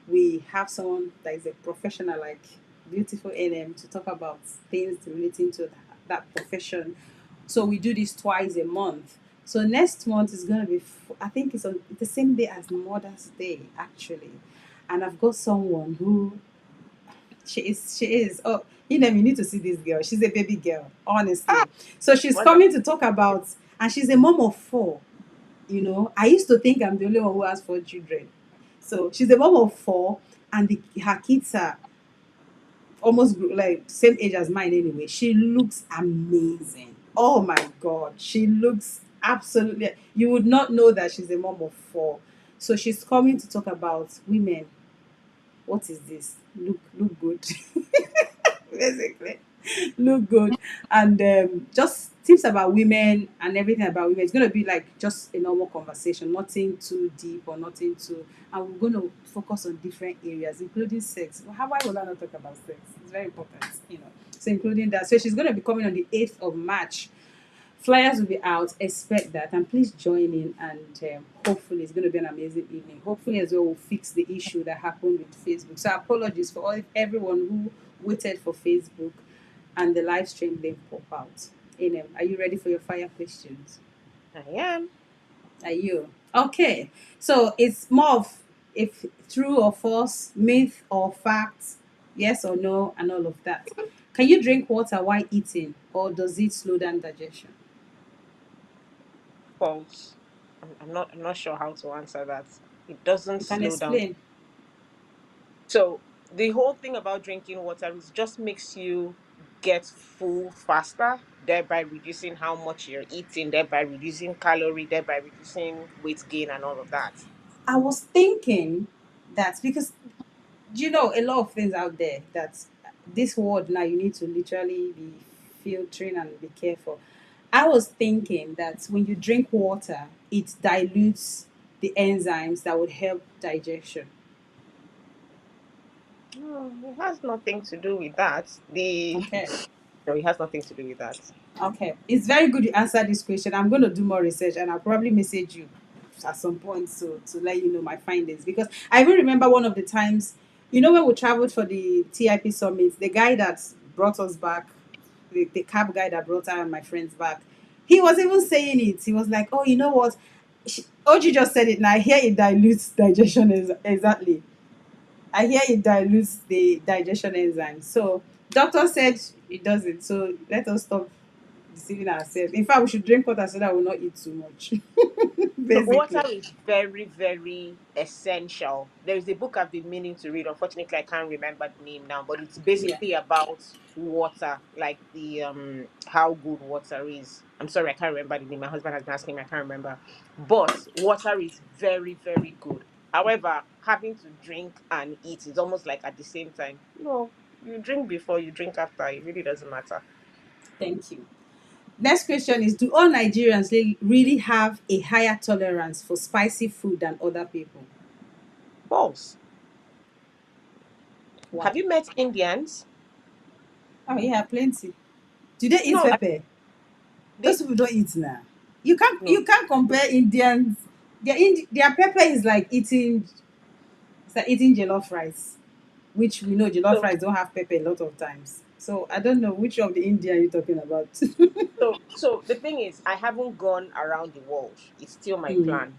we have someone that is a professional like beautiful Inem to talk about things relating to that profession. So we do this twice a month. So next month is going to be, I think it's on the same day as Mother's Day actually. And I've got someone who she is oh, you need to see this girl. She's a baby girl, Ah, honestly. So she's wonderful. coming to talk about, and she's a mom of four. I used to think I'm the only one who has four children. So she's a mom of four, and her kids are almost like same age as mine anyway. She looks amazing. Oh my god, she looks absolutely. You would not know that she's a mom of four. So she's coming to talk about women. What is this? Look good. Basically look good and just tips about women and everything about women. It's going to be like just a normal conversation, nothing too deep or nothing too, and we're going to focus on different areas including sex. Why would I not talk about sex? It's very important. So including that. So she's going to be coming on the 8th of March. Flyers will be out. Expect that, and please join in. And hopefully, it's going to be an amazing evening. Hopefully, as well, we'll fix the issue that happened with Facebook. So, apologies for everyone who waited for Facebook and the live stream didn't pop out. Inem, are you ready for your fire questions? I am. Are you? Okay. So, it's more of if true or false, myth or fact, yes or no, and all of that. Can you drink water while eating, or does it slow down digestion? False. I'm not sure how to answer that. It doesn't You can slow down. explain. So the whole thing about drinking water is just makes you get full faster, thereby reducing how much you're eating, thereby reducing calorie, thereby reducing weight gain and all of that. I was thinking that because you know a lot of things out there that this world now you need to literally be filtering and be careful. I was thinking that when you drink water, it dilutes the enzymes that would help digestion. No, it has nothing to do with that. The Okay. no, it has nothing to do with that. Okay. It's very good you answered this question. I'm going to do more research and I'll probably message you at some point to let you know my findings. Because I even remember one of the times, you know, when we traveled for the TIP summit, the guy that brought us back, the cab guy that brought I and my friends back, he was even saying it. He was like, oh, you know what? Oji just said it now. I hear it dilutes digestion. Exactly. I hear it dilutes the digestion enzyme. So, doctor said it doesn't. So, let us stop deceiving ourselves. In fact, we should drink water so that we will not eat too much. So water Basically. is very, very essential. There's a book I've been meaning to read. Unfortunately, I can't remember the name now, but it's Yeah. basically about water, like the how good water is. I'm sorry, I can't remember the name. My husband has been asking me, I can't remember. But water is very, very good. However, having to drink and eat is almost like at the same time. No, you drink before, you drink after. It really doesn't matter. Thank you. Next question is: do all Nigerians really have a higher tolerance for spicy food than other people? False. Have Why? you met Indians? Oh, yeah, plenty. Do they eat No, pepper? Those they people don't eat now. You can't no. you can't compare Indians. Their pepper is like eating it's like eating jollof rice, which we know jollof So rice don't have pepper a lot of times. So I don't know which of the India you're talking about. So the thing is, I haven't gone around the world. It's still my Mm, plan.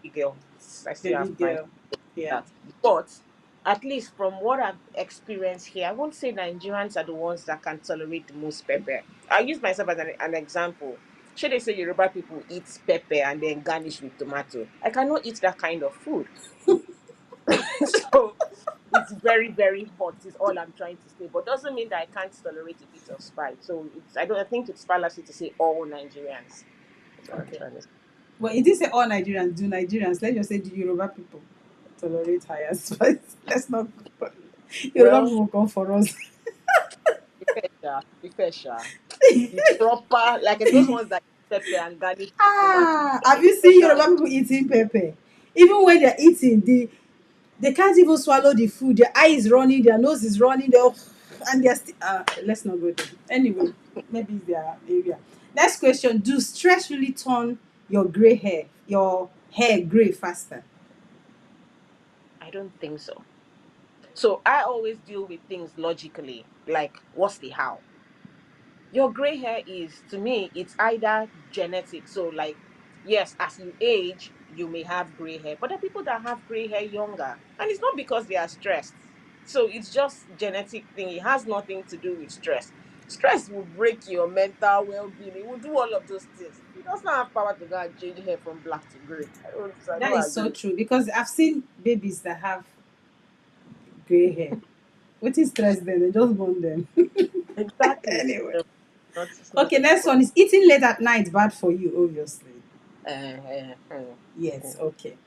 Big girl, I still baby have plans girl. for Yeah. that. But at least from what I've experienced here, I won't say Nigerians are the ones that can tolerate the most pepper. I'll use myself as an example. Should they say Yoruba people eat pepper and then garnish with tomato? I cannot eat that kind of food. So it's very, very hot, is all I'm trying to say. But doesn't mean that I can't tolerate a bit of spice. So I think it's fallacy to say all Nigerians. That's what I'm Okay. trying to say. Well, it didn't say all Nigerians do Nigerians. Let's just say the Yoruba people tolerate higher spice. Let's not. Yoruba Well, people come for us. be fair, sha. The proper, like those ones that eat pepper and garnish with tomato. Ah, They have are you seen special. Yoruba people eating pepper? Even when they're eating, they can't even swallow the food. Their eye is running, their nose is running, and they're still. Let's not go there. Anyway, maybe it's their area. Next question: do stress really turn your hair gray faster? I don't think so. So I always deal with things logically. Like, what's the how? Your gray hair is, to me, it's either genetic. So, like, yes, as you age, you may have gray hair, but there are people that have gray hair younger, and it's not because they are stressed. So it's just genetic thing. It has nothing to do with stress. Stress will break your mental well-being. It will do all of those things. It does not have power to go and change hair from black to gray. I That don't is so agree. true because I've seen babies that have gray hair. What is stress them? They just burn them. Exactly. Anyway. No, not, it's not. Okay, next one is eating late at night bad for you, obviously. Yes, Uh. okay.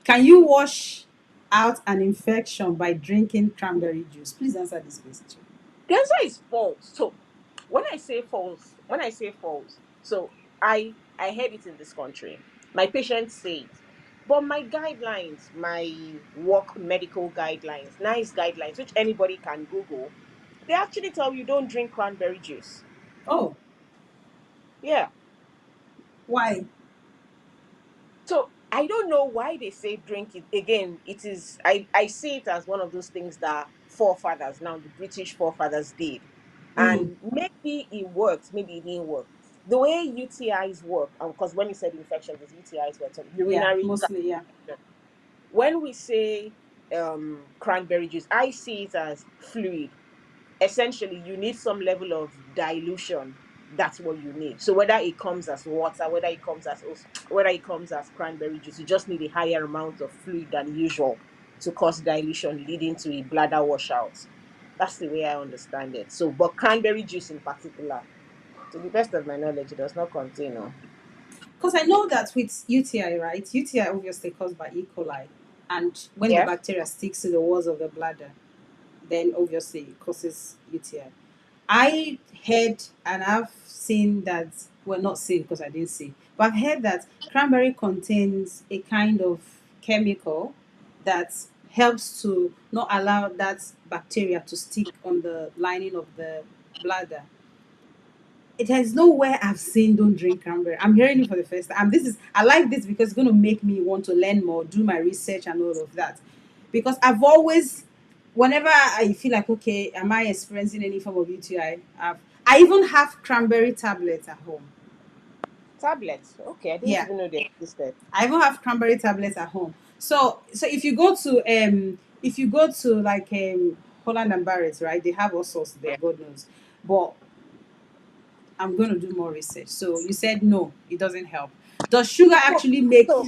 Can you wash out an infection by drinking cranberry juice? Please answer this question. The answer is false. So when I say false, so I heard it in this country. My patients say it. But my guidelines, my work medical guidelines, nice guidelines, which anybody can Google, they actually tell you don't drink cranberry juice. Oh, Yeah. why? So I don't know why they say drink it. Again, I see it as one of those things that forefathers, now the British forefathers did. Mm, And maybe it worked, maybe it didn't work. The way UTIs work, because when you said infections, it's UTIs were talking yeah, urinary tract mostly, yeah. infection. When we say cranberry juice, I see it as fluid. Essentially, you need some level of dilution. that's what you need. So whether it comes as water, whether it comes as cranberry juice, you just need a higher amount of fluid than usual to cause dilution, leading to a bladder washout. That's the way I understand it. So, but cranberry juice in particular, to the best of my knowledge, it does not contain. No. Because I know that with UTI, right? UTI obviously caused by E. coli, and when the Yeah. bacteria sticks to the walls of the bladder, then obviously it causes UTI. I heard and I've seen that, well, not seen because I didn't see, but I've heard that cranberry contains a kind of chemical that helps to not allow that bacteria to stick on the lining of the bladder. It has nowhere I've seen don't drink cranberry. I'm hearing it for the first time. This is I like this because it's going to make me want to learn more, do my research and all of that. Because I've always, whenever I feel like okay, am I experiencing any form of UTI? I even have cranberry tablets at home. Tablets. Okay, I didn't Yeah, even know they existed. I even have cranberry tablets at home. So if you go to like Holland and Barrett, right? They have all sorts there, God knows. But I'm going to do more research. So you said no, it doesn't help. Does sugar So, actually make so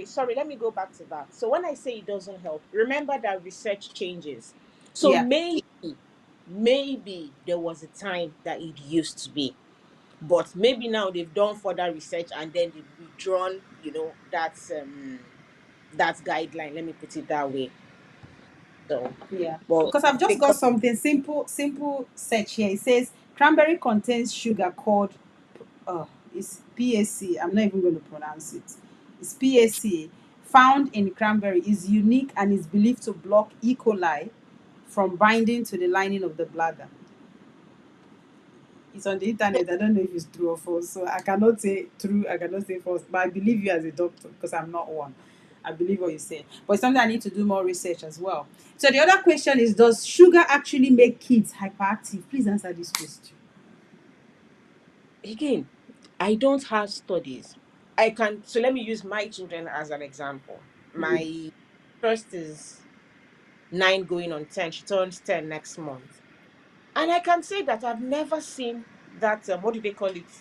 sorry, let me go back to that. So when I say it doesn't help, remember that research changes. So yeah, maybe there was a time that it used to be, but maybe now they've done further research and then they've withdrawn, that guideline. Let me put it that way. So, yeah. well, Because I've just got because something simple search here. It says cranberry contains sugar called it's PAC. I'm not even going to pronounce it. It's PAC found in cranberry is unique and is believed to block E. coli from binding to the lining of the bladder. It's on the internet. I don't know if it's true or false. So I cannot say true, I cannot say false. But I believe you as a doctor because I'm not one. I believe what you say. But it's something I need to do more research as well. So the other question is, does sugar actually make kids hyperactive? Please answer this question. again, I don't have studies. I can so let me use my children as an example. Mm, My first is 9 going on 10. She turns 10 next month. And I can say that I've never seen that what do they call it?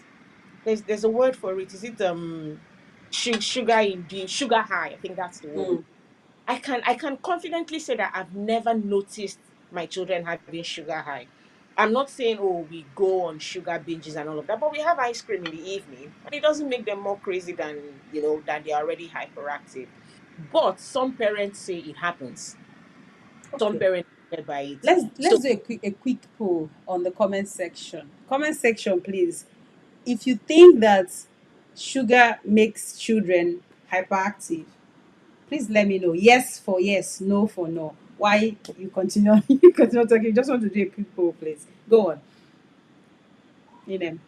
There's a word for it. Is it sugar induced sugar high? I think that's the word. mm. I can confidently say that I've never noticed my children having sugar high. I'm not saying oh we go on sugar binges and all of that, but we have ice cream in the evening and it doesn't make them more crazy than that they're already hyperactive. But some parents say it happens. Some Okay. parents get by it. Let's So do a quick poll on the comment section. Comment section, please. If you think that sugar makes children hyperactive, please let me know. Yes for yes, no for no. Why you continue you continue talking? You just want to do a quick poll, please. Go on. Inem.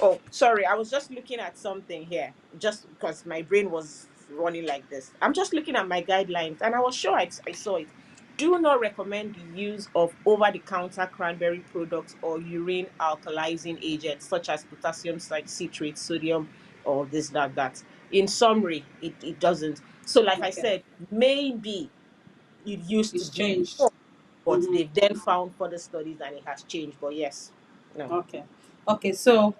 Oh, sorry. I was just looking at something here, just because my brain was running like this. I'm just looking at my guidelines, and I was sure I saw it. Do not recommend the use of over-the-counter cranberry products or urine alkalizing agents such as potassium citrate, sodium, or this, that, that. In summary, it doesn't. So, like I Okay. said, maybe it used to It's be changed. before, but Mm-hmm. they've then found further studies and it has changed. But yes, no. Okay. Okay, so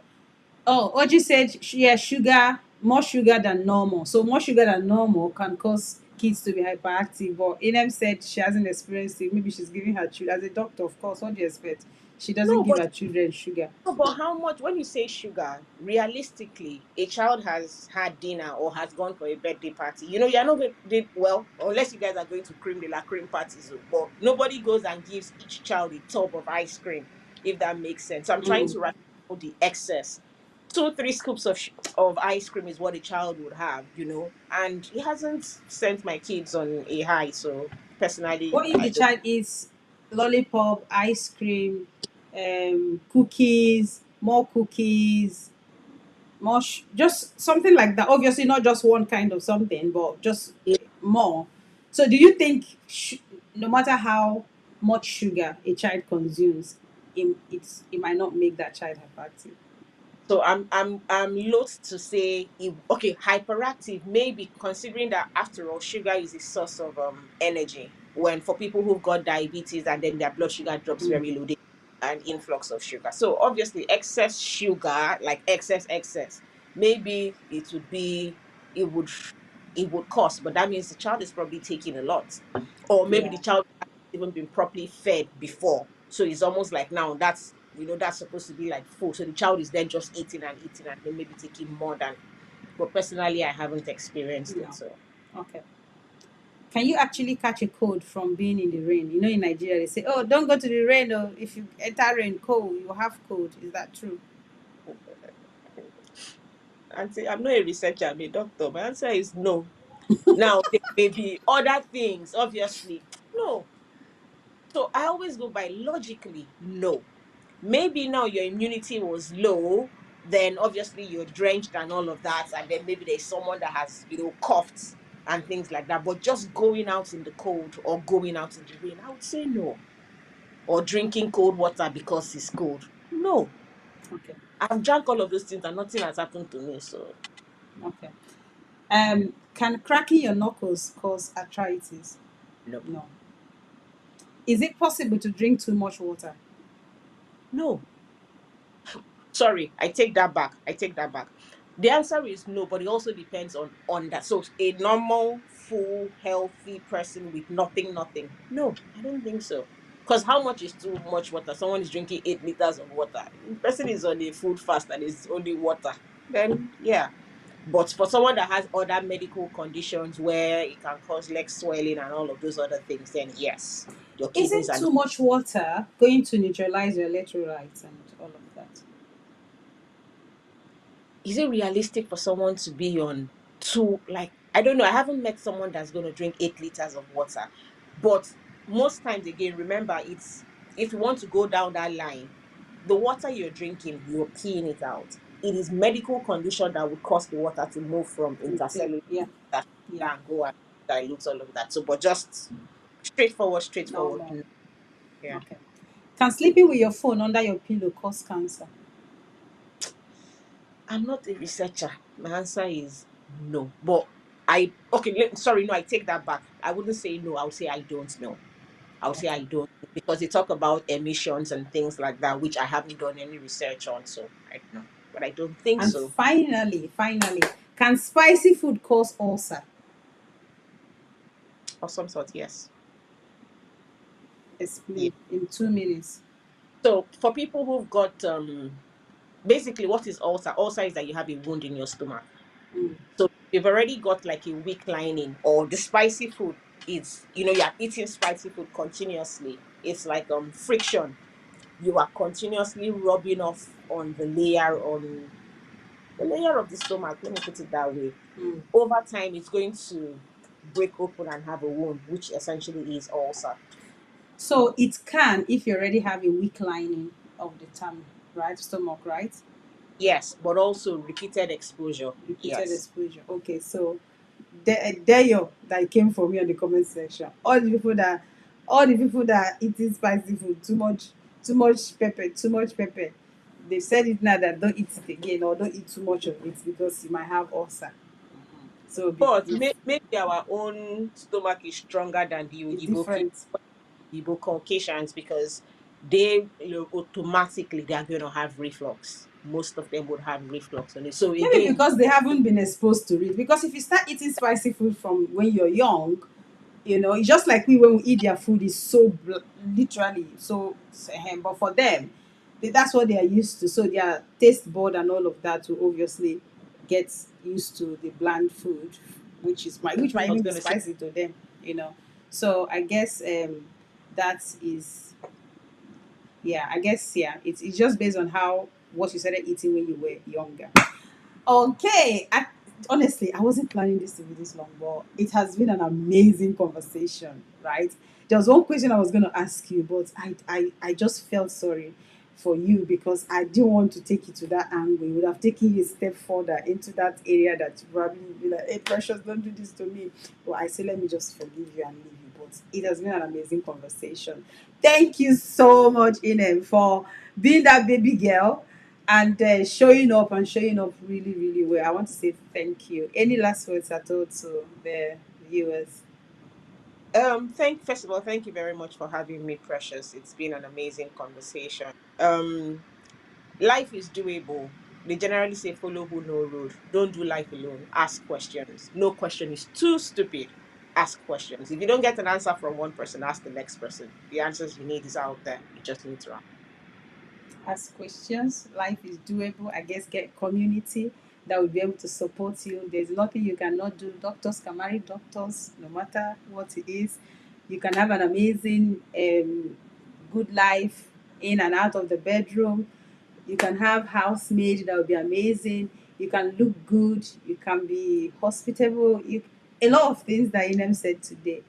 Oji said, yeah, sugar, more sugar than normal. So more sugar than normal can cause kids to be hyperactive. But Inem said she hasn't experienced it. Maybe she's giving her children, as a doctor, of course, what do you expect? She doesn't No, give but her children sugar. no, but how much, when you say sugar, realistically, a child has had dinner or has gone for a birthday party. You're not going to, well, unless you guys are going to cream de la cream parties, but nobody goes and gives each child a tub of ice cream, if that makes sense. So I'm trying Mm. to rationalize the excess. 2, 3 scoops of ice cream is what a child would have, and it hasn't sent my kids on a high. So personally, What if I the don't. child eats lollipop, ice cream, cookies, more cookies, just something like that? Obviously, not just one kind of something, but just more. So, do you think no matter how much sugar a child consumes, it might not make that child hyperactive? So I'm loath to say okay, hyperactive maybe considering that after all sugar is a source of energy. When for people who've got diabetes and then their blood sugar drops Mm. very low, an influx of sugar. So obviously excess sugar, like excess, maybe it would it would cost, but that means the child is probably taking a lot. Or maybe Yeah. the child hasn't even been properly fed before. So it's almost like now that's that's supposed to be like full. So the child is then just eating and then maybe taking more than, but personally I haven't experienced it. No. So Okay. Can you actually catch a cold from being in the rain? You know, in Nigeria, they say, "Oh, don't go to the rain. Or if you enter rain, cold, you will have cold." Is that true? Auntie, I'm not a researcher, I'm a doctor. My answer is no. Now there may be other things, obviously. No. So I always go by logically, no. Maybe now your immunity was low, then obviously you're drenched and all of that, and then maybe there's someone that has, coughed and things like that. But just going out in the cold or going out in the rain, I would say no. Or drinking cold water because it's cold. No. Okay. I've drank all of those things and nothing has happened to me. So Okay. Can cracking your knuckles cause arthritis? no. No. Is it possible to drink too much water? No. Sorry, I take that back. I take that back. The answer is no, but it also depends on that. So a normal, full, healthy person with nothing. No, I don't think so. Because how much is too much water? Someone is drinking 8 liters of water. The person is on a food fast and it's only water. Then yeah. But for someone that has other medical conditions where it can cause leg swelling and all of those other things, then yes, your kidneys Isn't are. too much water going to neutralize your electrolytes and all of that? Is it realistic for someone to be on two, like, I don't know, I haven't met someone that's going to drink 8 liters of water, but most times again, remember, it's, if you want to go down that line, the water you're drinking, you're peeing it out. It is medical condition that would cause the water to move from intercellular Yeah. Yeah. and go and dilute all of that. So but just straightforward, Normal. no. Yeah. Okay. Can sleeping with your phone under your pillow cause cancer? I'm not a researcher. My answer is no. But okay, sorry, no, I take that back. I wouldn't say no. I would say I don't know. I would say Okay. I don't know because they talk about emissions and things like that, which I haven't done any research on, so I don't know. But I don't think And so. finally, can spicy food cause ulcer? Of some sort, yes. Yeah. Explain in 2 minutes. So for people who've got basically what is ulcer? Ulcer is that you have a wound in your stomach. Mm. So you've already got like a weak lining, or the spicy food is, you're eating spicy food continuously. It's like friction. You are continuously rubbing off on the layer of the stomach. Let me put it that way. Mm. Over time, it's going to break open and have a wound, which essentially is ulcer. So it can if you already have a weak lining of the tummy, right? Stomach, right? Yes, but also repeated exposure. Repeated Yes. exposure. Okay, so there you that came for me on the comment section. All the people that are eating spicy food, too much pepper, too much pepper. They said it now that don't eat it again or don't eat too much of it because you might have ulcer. So But maybe our own stomach is stronger than the it's Oyibo people, different. Igbo Caucasians, because they, automatically they are going to have reflux. Most of them would have reflux on it. So Maybe again, because they haven't been exposed to it. Because if you start eating spicy food from when you're young, it's just like we when we eat their food is so literally so but for them that's what they are used to, so their taste bud and all of that will obviously get used to the bland food, which might I was even be going to say, spicy to them, so I guess that is, yeah, I guess, yeah, it's just based on how what you started eating when you were younger. Okay. Honestly, I wasn't planning this to be this long, but it has been an amazing conversation, right? There was one question I was going to ask you, but I just felt sorry for you because I didn't want to take you to that angle. It would have taken you a step further into that area that you probably be like, hey, Precious, don't do this to me. But I say, let me just forgive you and leave you. But it has been an amazing conversation. Thank you so much, Inem, for being that baby girl and showing up really, really well. I want to say thank you. Any last words at all to the viewers? Thank First of all, thank you very much for having me, Precious. It's been an amazing conversation. Life is doable. They generally say follow who know road. Don't do life alone. Ask questions. No question is too stupid. Ask questions. If you don't get an answer from one person, ask the next person. The answers you need is out there. You just need to ask. Ask questions. Life is doable. I guess get community that will be able to support you. There's nothing you cannot do. Doctors can marry doctors, no matter what it is. You can have an amazing, good life in and out of the bedroom. You can have housemaid that will be amazing. You can look good. You can be hospitable. A lot of things that Inem said today.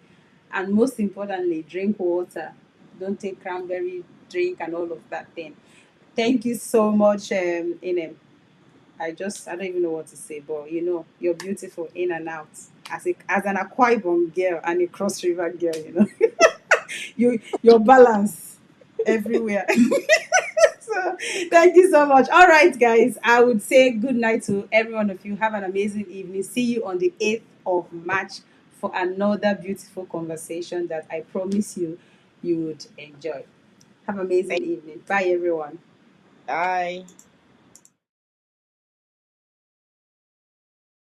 And most importantly, drink water. Don't take cranberry drink and all of that thing. Thank you so much, Inem. I don't even know what to say, but you're beautiful in and out. As an Akwa Ibom girl and a Cross River girl, your balance everywhere. So thank you so much. All right, guys. I would say good night to every one of you. Have an amazing evening. See you on the 8th of March for another beautiful conversation that I promise you would enjoy. Have an amazing Thank evening. Bye, everyone. Bye.